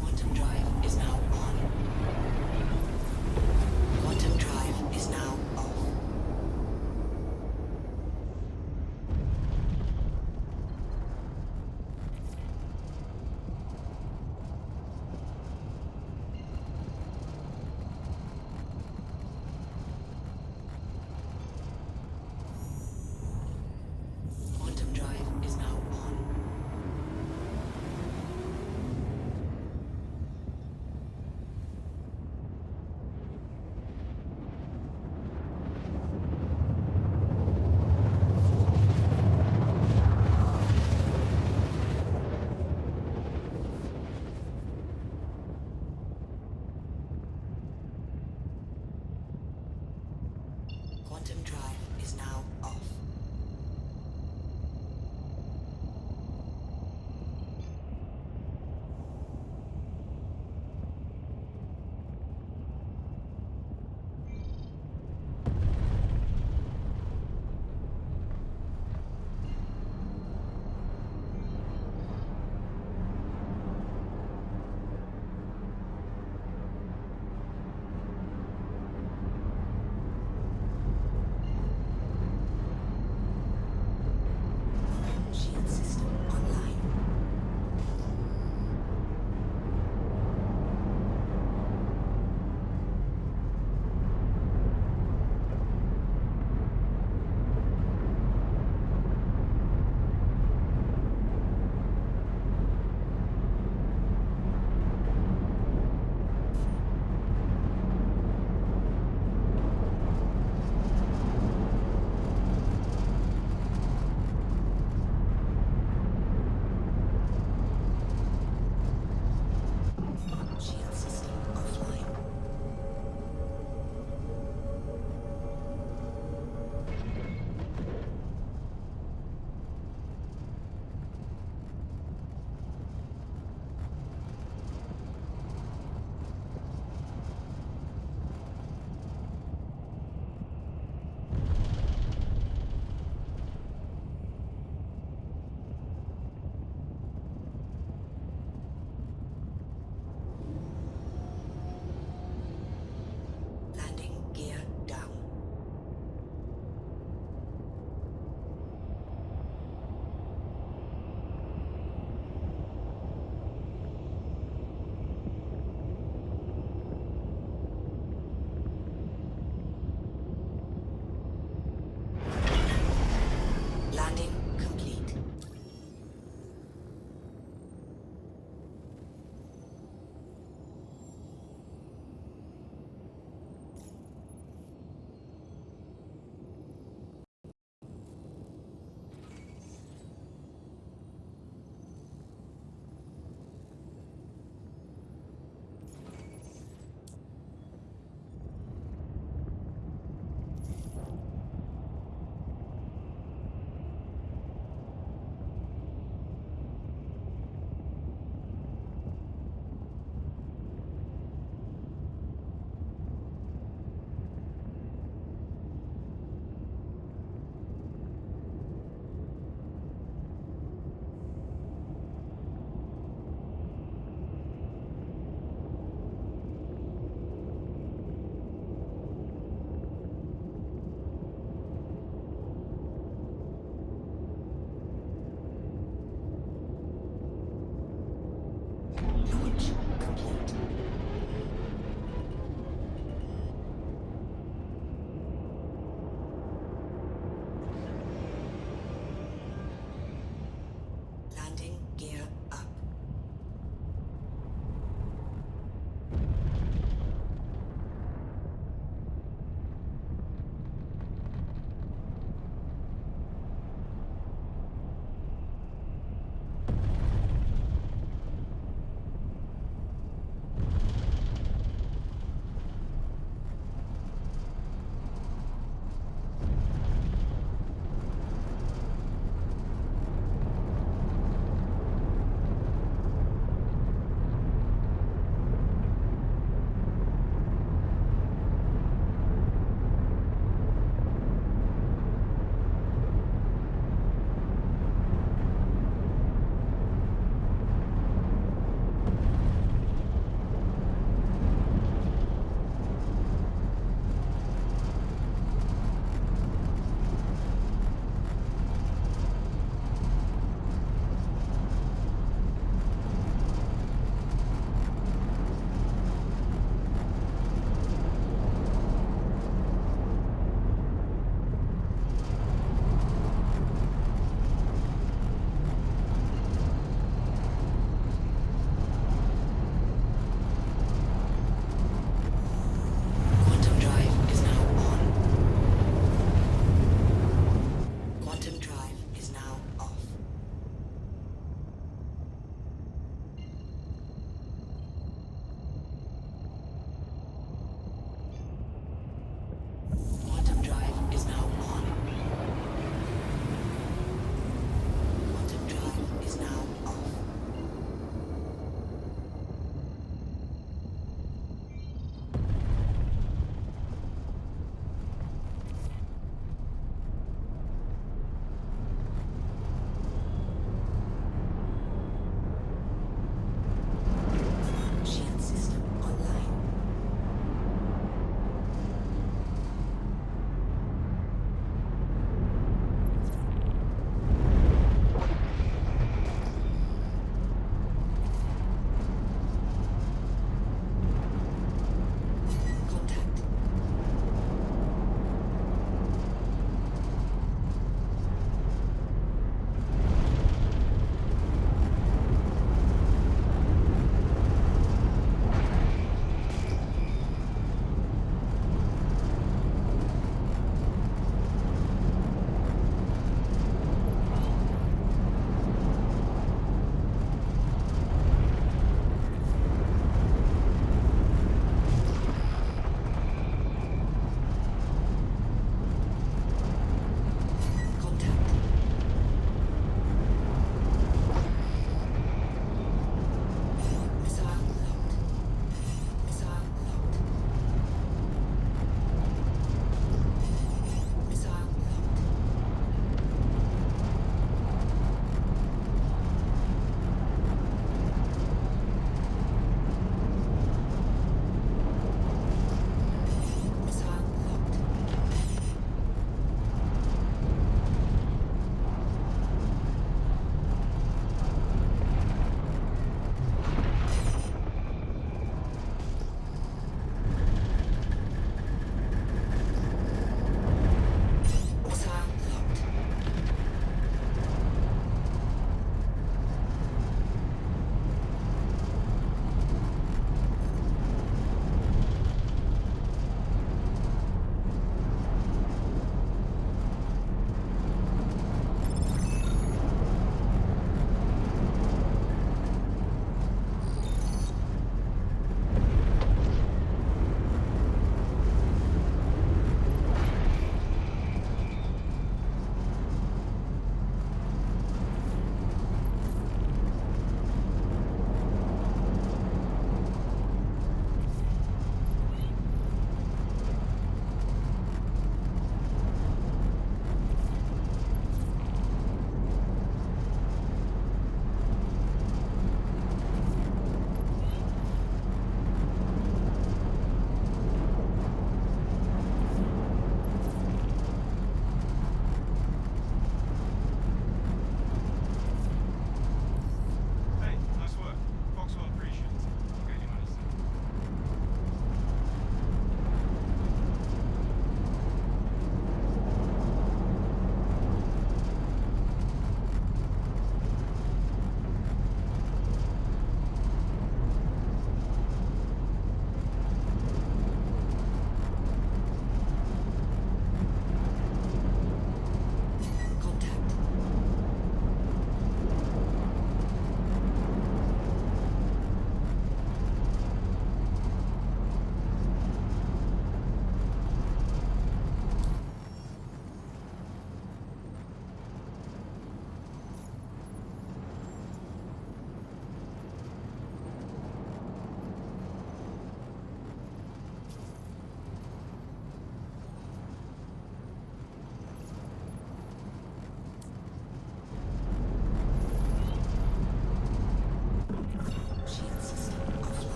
Quantum drive is now on. Quantum drive is now off. Quantum drive is now on. Quantum drive is now off.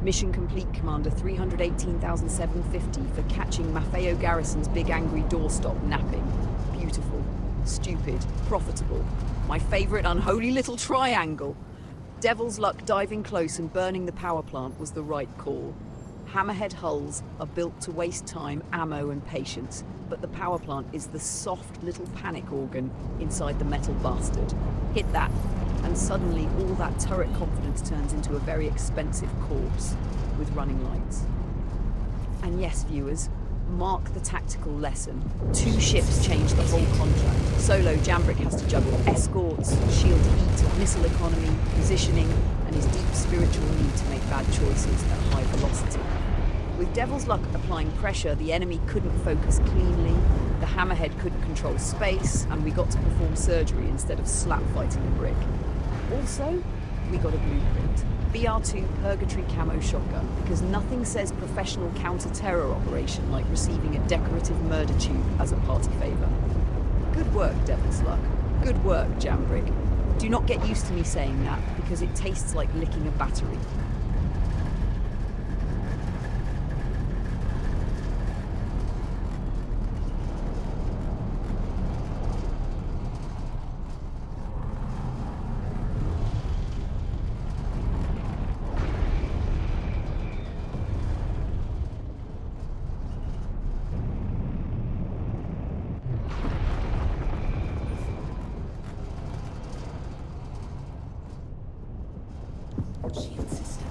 Mission complete, Commander. 318,750 for catching Maffeo Garrison's big angry doorstop napping. Beautiful, stupid, profitable. My favourite unholy little triangle. Devil's luck diving close and burning the power plant was the right call. Hammerhead hulls are built to waste time, ammo and patience, but the power plant is the soft little panic organ inside the metal bastard. Hit that, and suddenly all that turret confidence turns into a very expensive corpse with running lights. And yes, viewers, mark the tactical lesson. 2 ships change the whole contract. Solo Jambrick has to juggle escorts, shield heat, missile economy, positioning, and his deep spiritual need to make bad choices at high velocity. With Devil's Luck applying pressure, the enemy couldn't focus cleanly, the Hammerhead couldn't control space, and we got to perform surgery instead of slap fighting a brick. Also, we got a blueprint. BR2 Purgatory Camo Shotgun, because nothing says professional counter-terror operation like receiving a decorative murder tube as a party favour. Good work, Devil's Luck. Good work, Jambrick. Do not get used to me saying that, because it tastes like licking a battery. Shield system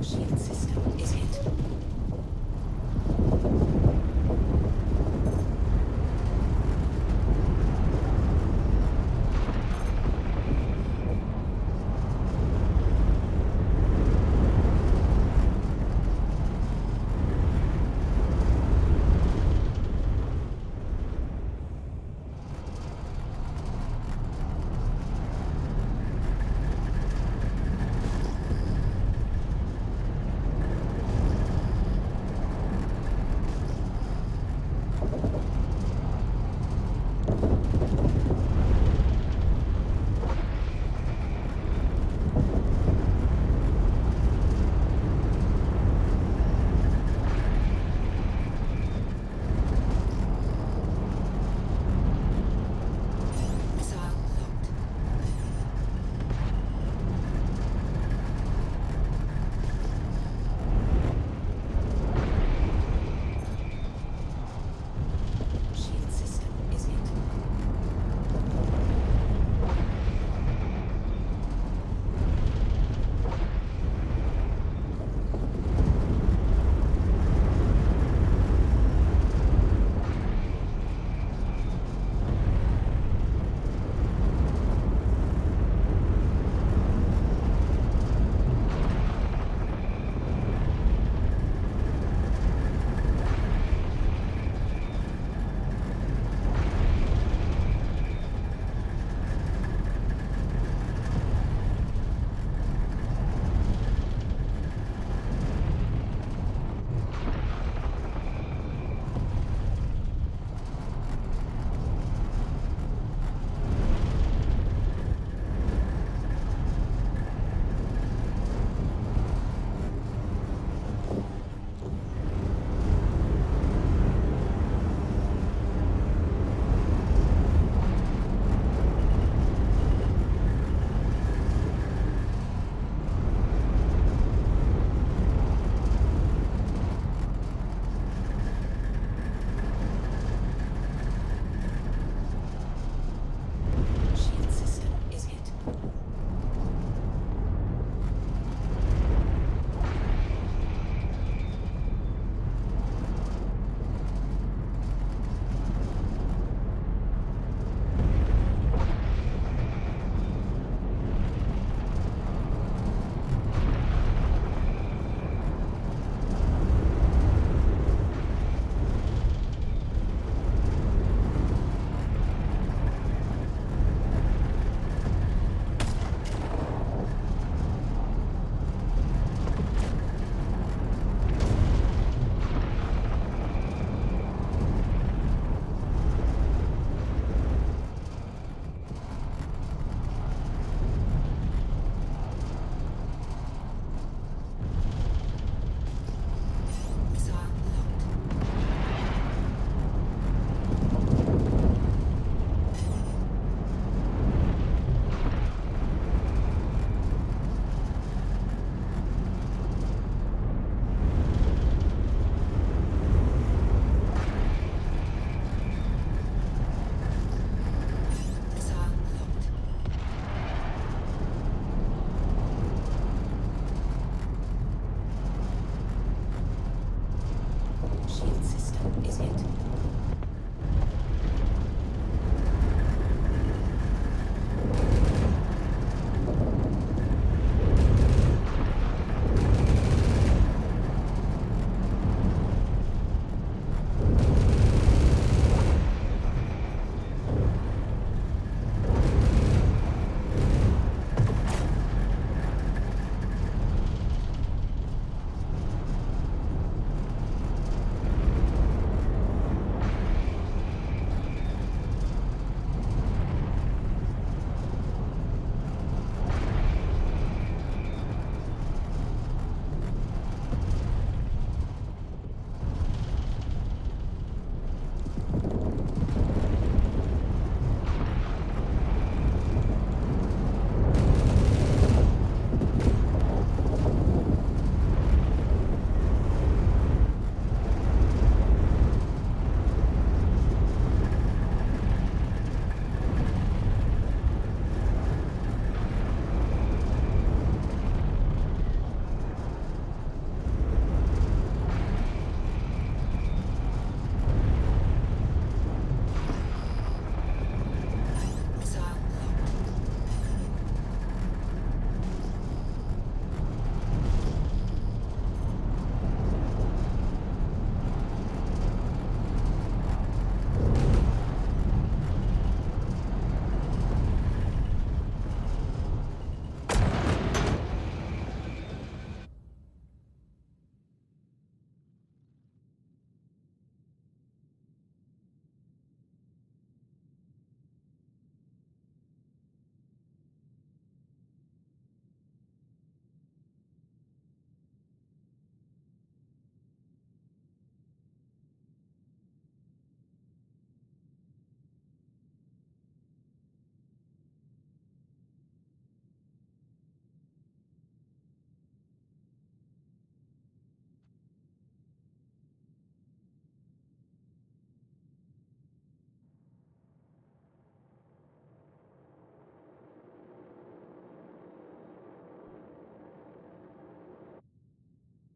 Shield system is hit.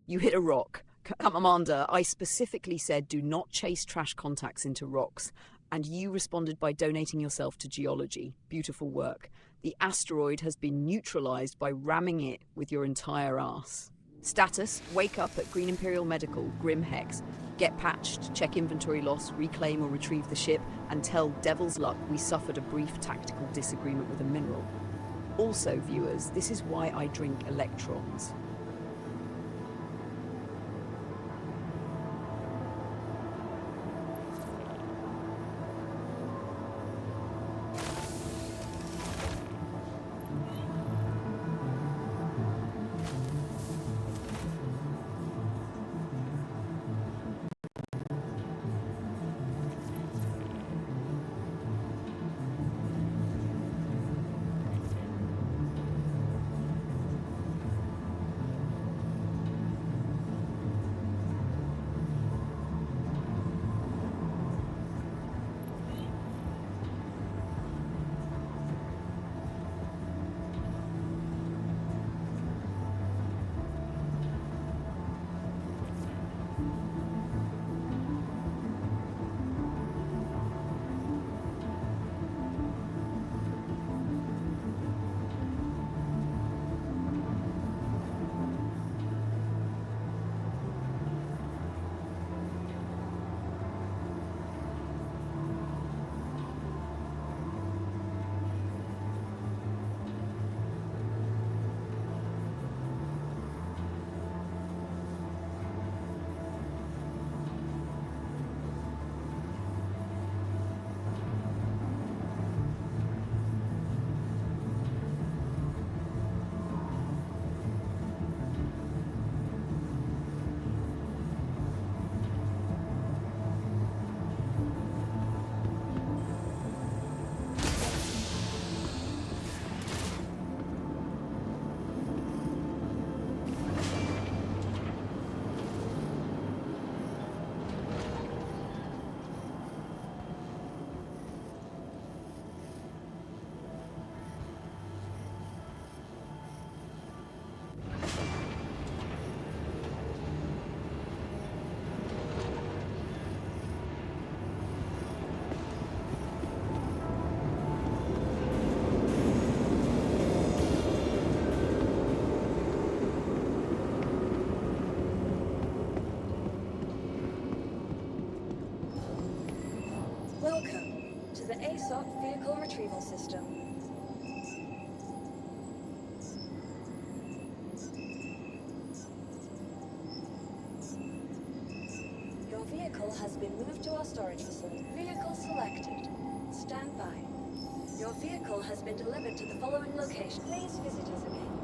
You hit a rock. Commander, I specifically said do not chase trash contacts into rocks, and you responded by donating yourself to geology. Beautiful work. The asteroid has been neutralized by ramming it with your entire ass. Status, wake up at Green Imperial Medical, Grim Hex. Get patched, check inventory loss, reclaim or retrieve the ship, and tell Devil's Luck we suffered a brief tactical disagreement with a mineral. Also, viewers, this is why I drink electrons. Welcome to the ASOC Vehicle Retrieval System. Your vehicle has been moved to our storage facility. Vehicle selected. Stand by. Your vehicle has been delivered to the following location. Please visit us again.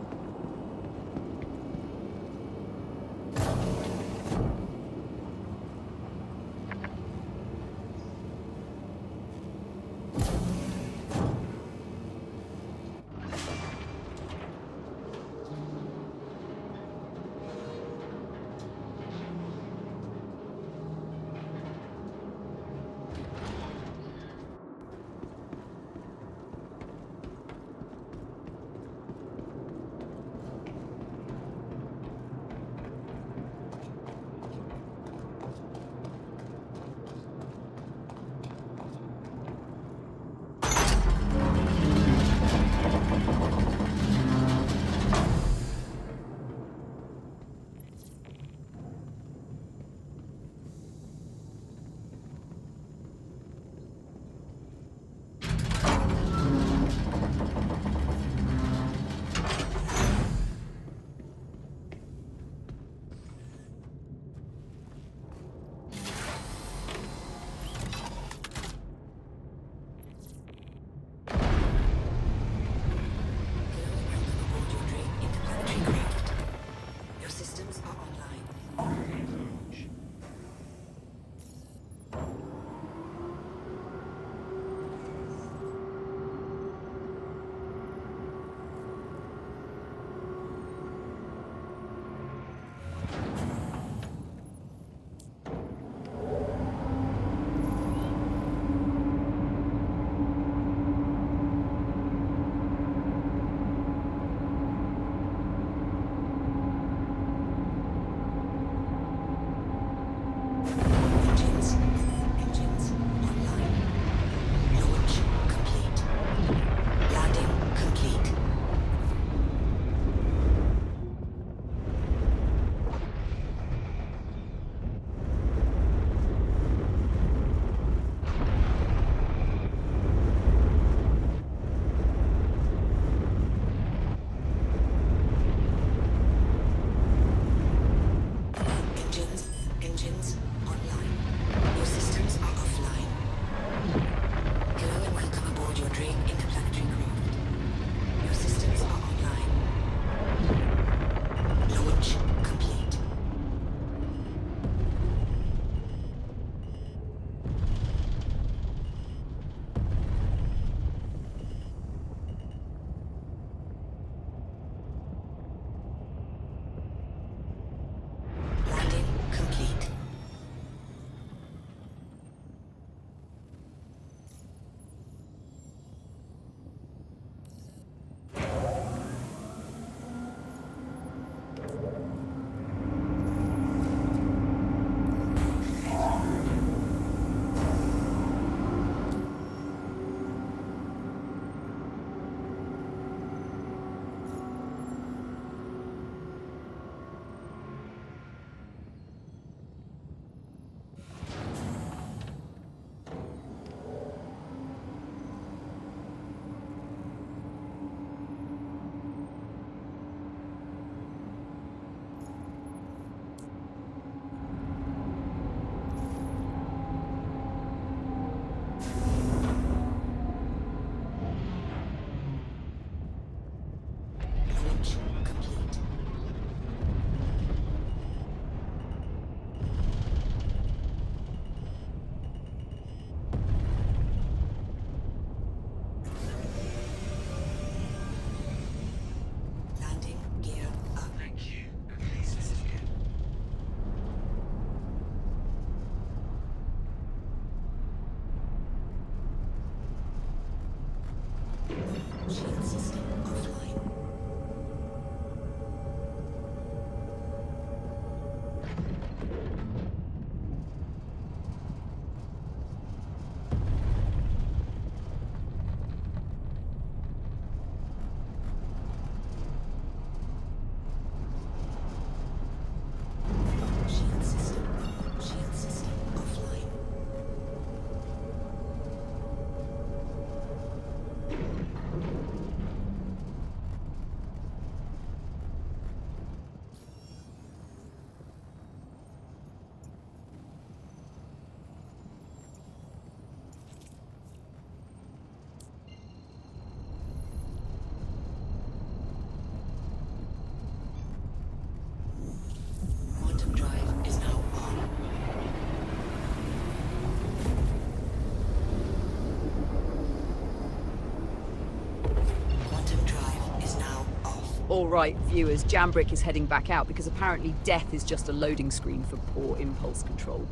All right, viewers, Jambrick is heading back out because apparently death is just a loading screen for poor impulse control.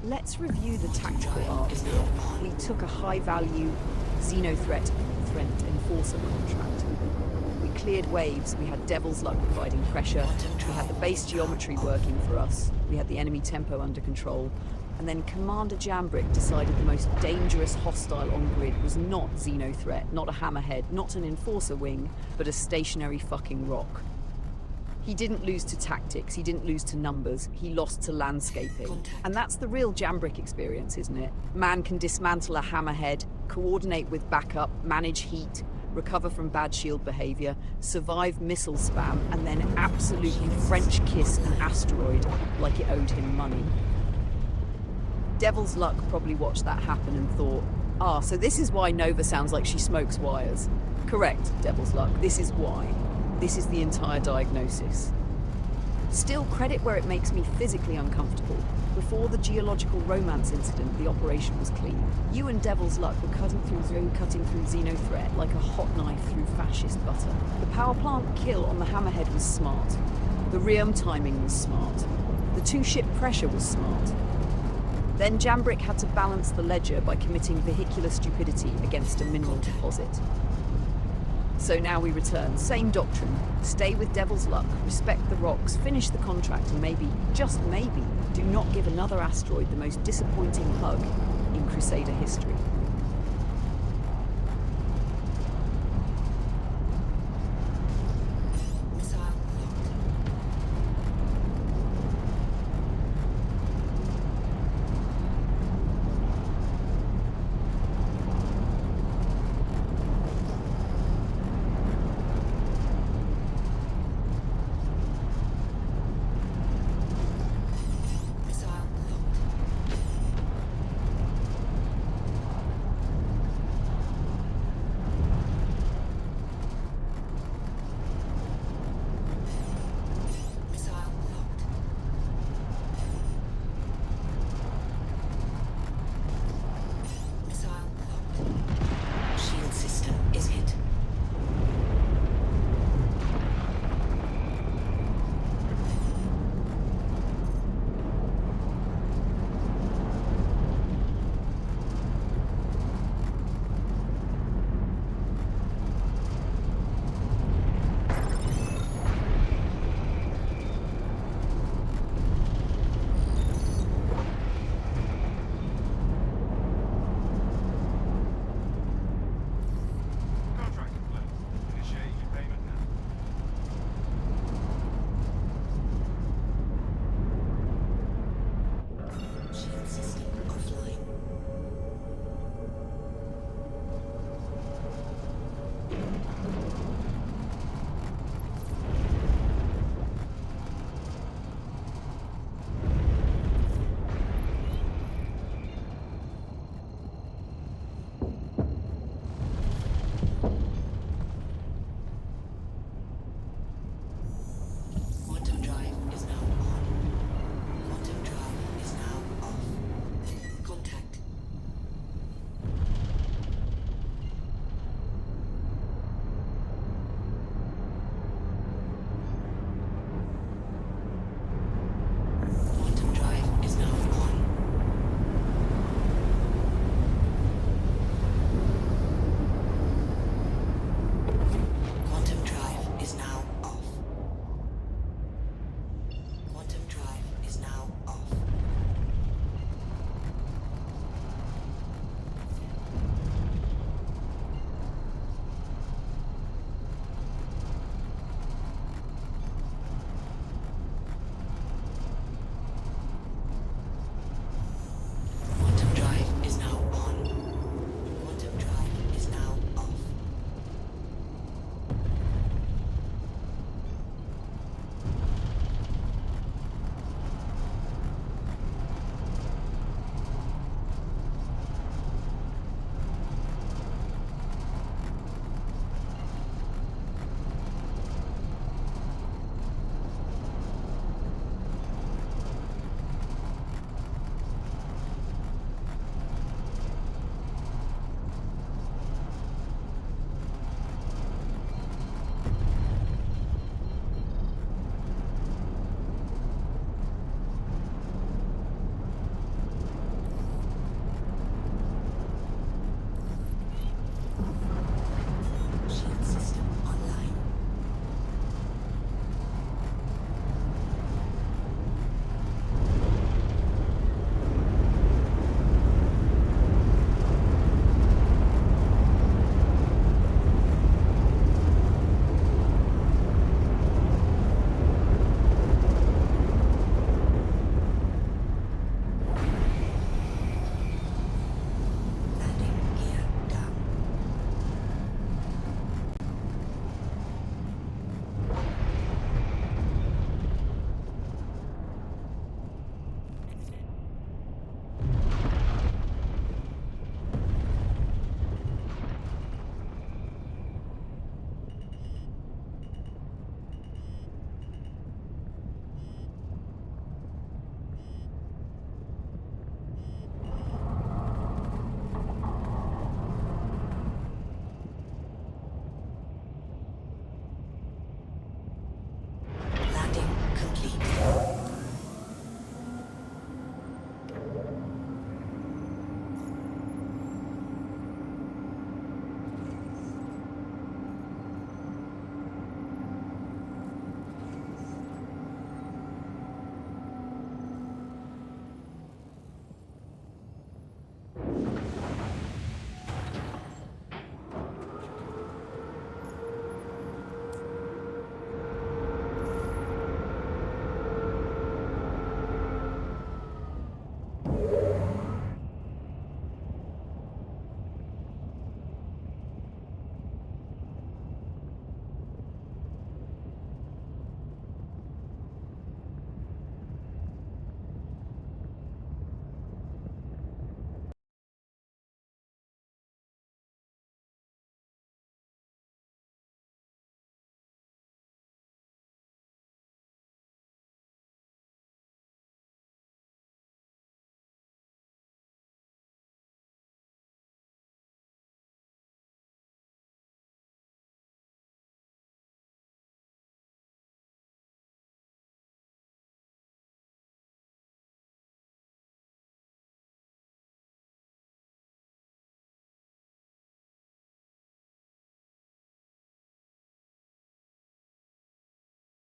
Let's review the tactical art here. We took a high-value xenothreat enforcer contract. We cleared waves, we had Devil's Luck providing pressure, we had the base geometry working for us, we had the enemy tempo under control, and then Commander Jambrick decided the most dangerous hostile on grid was not xenothreat, not a hammerhead, not an enforcer wing, but a stationary fucking rock. He didn't lose to tactics, he didn't lose to numbers, he lost to landscaping. And that's the real Jambrick experience, isn't it? Man can dismantle a hammerhead, coordinate with backup, manage heat, recover from bad shield behavior, survive missile spam, and then absolutely French kiss an asteroid like it owed him money. Devil's Luck probably watched that happen and thought, so this is why Nova sounds like she smokes wires. Correct, Devil's Luck, this is why. This is the entire diagnosis. Still, credit where it makes me physically uncomfortable. Before the geological romance incident, the operation was clean. You and Devil's Luck were cutting through xenothreat like a hot knife through fascist butter. The power plant kill on the hammerhead was smart. The Riem timing was smart. The two-ship pressure was smart. Then Jambrick had to balance the ledger by committing vehicular stupidity against a mineral deposit. So now we return. Same doctrine. Stay with Devil's Luck, respect the rocks, finish the contract, and maybe, just maybe, do not give another asteroid the most disappointing hug in Crusader history. Missile locked. Missile locked.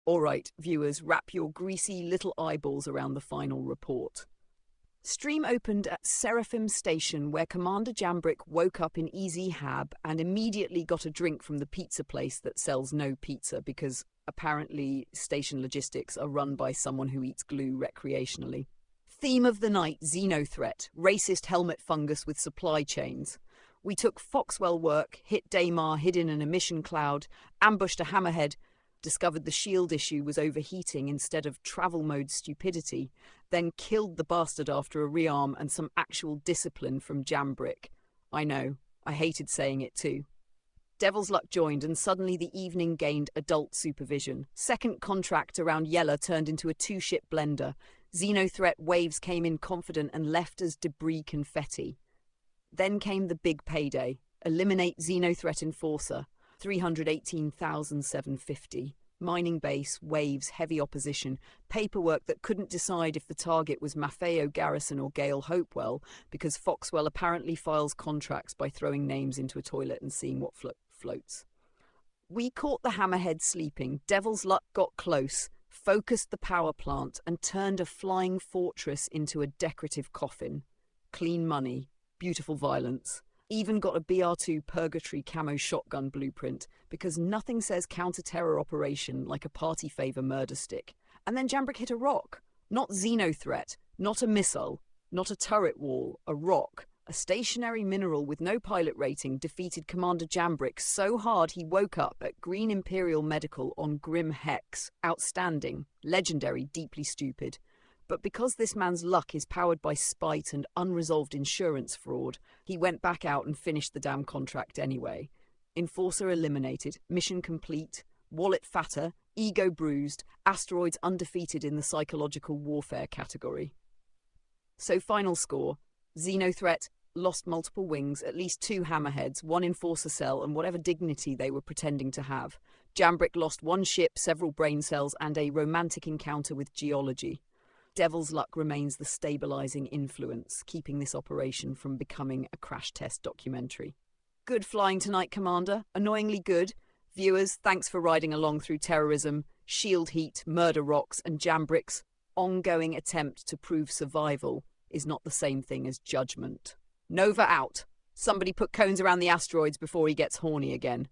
All right, viewers, wrap your greasy little eyeballs around the final report. Stream opened at Seraphim Station, where Commander Jambrick woke up in Easy Hab and immediately got a drink from the pizza place that sells no pizza because apparently station logistics are run by someone who eats glue recreationally. Theme of the night, xenothreat, racist helmet fungus with supply chains. We took Foxwell work, hit Daymar, hid in an emission cloud, ambushed a hammerhead, discovered the shield issue was overheating instead of travel mode stupidity, then killed the bastard after a rearm and some actual discipline from Jambrick. I know, I hated saying it too. Devil's Luck joined and suddenly the evening gained adult supervision. Second contract around Yella turned into a two-ship blender. Xenothreat waves came in confident and left as debris confetti. Then came the big payday. Eliminate Xenothreat Enforcer. 318,750. Mining base, waves, heavy opposition, paperwork that couldn't decide if the target was Maffeo Garrison or Gail Hopewell because Foxwell apparently files contracts by throwing names into a toilet and seeing what floats. We caught the hammerhead sleeping. Devil's Luck got close, focused the power plant and turned a flying fortress into a decorative coffin. Clean money, beautiful violence. Even got a BR2 Purgatory camo shotgun blueprint because nothing says counter-terror operation like a party favour murder stick. And then Jambrick hit a rock. Not Xenothreat, not a missile, not a turret wall, a rock. A stationary mineral with no pilot rating defeated Commander Jambrick so hard he woke up at Green Imperial Medical on Grim Hex. Outstanding, legendary, deeply stupid. But because this man's luck is powered by spite and unresolved insurance fraud, he went back out and finished the damn contract anyway. Enforcer eliminated, mission complete, wallet fatter, ego bruised, asteroids undefeated in the psychological warfare category. So final score, Xenothreat lost multiple wings, at least 2 hammerheads, 1 enforcer cell and whatever dignity they were pretending to have. Jambrick lost 1 ship, several brain cells and a romantic encounter with geology. Devil's Luck remains the stabilising influence, keeping this operation from becoming a crash test documentary. Good flying tonight, Commander. Annoyingly good. Viewers, thanks for riding along through terrorism, shield heat, murder rocks, and Jambrick's ongoing attempt to prove survival is not the same thing as judgment. Nova out. Somebody put cones around the asteroids before he gets horny again.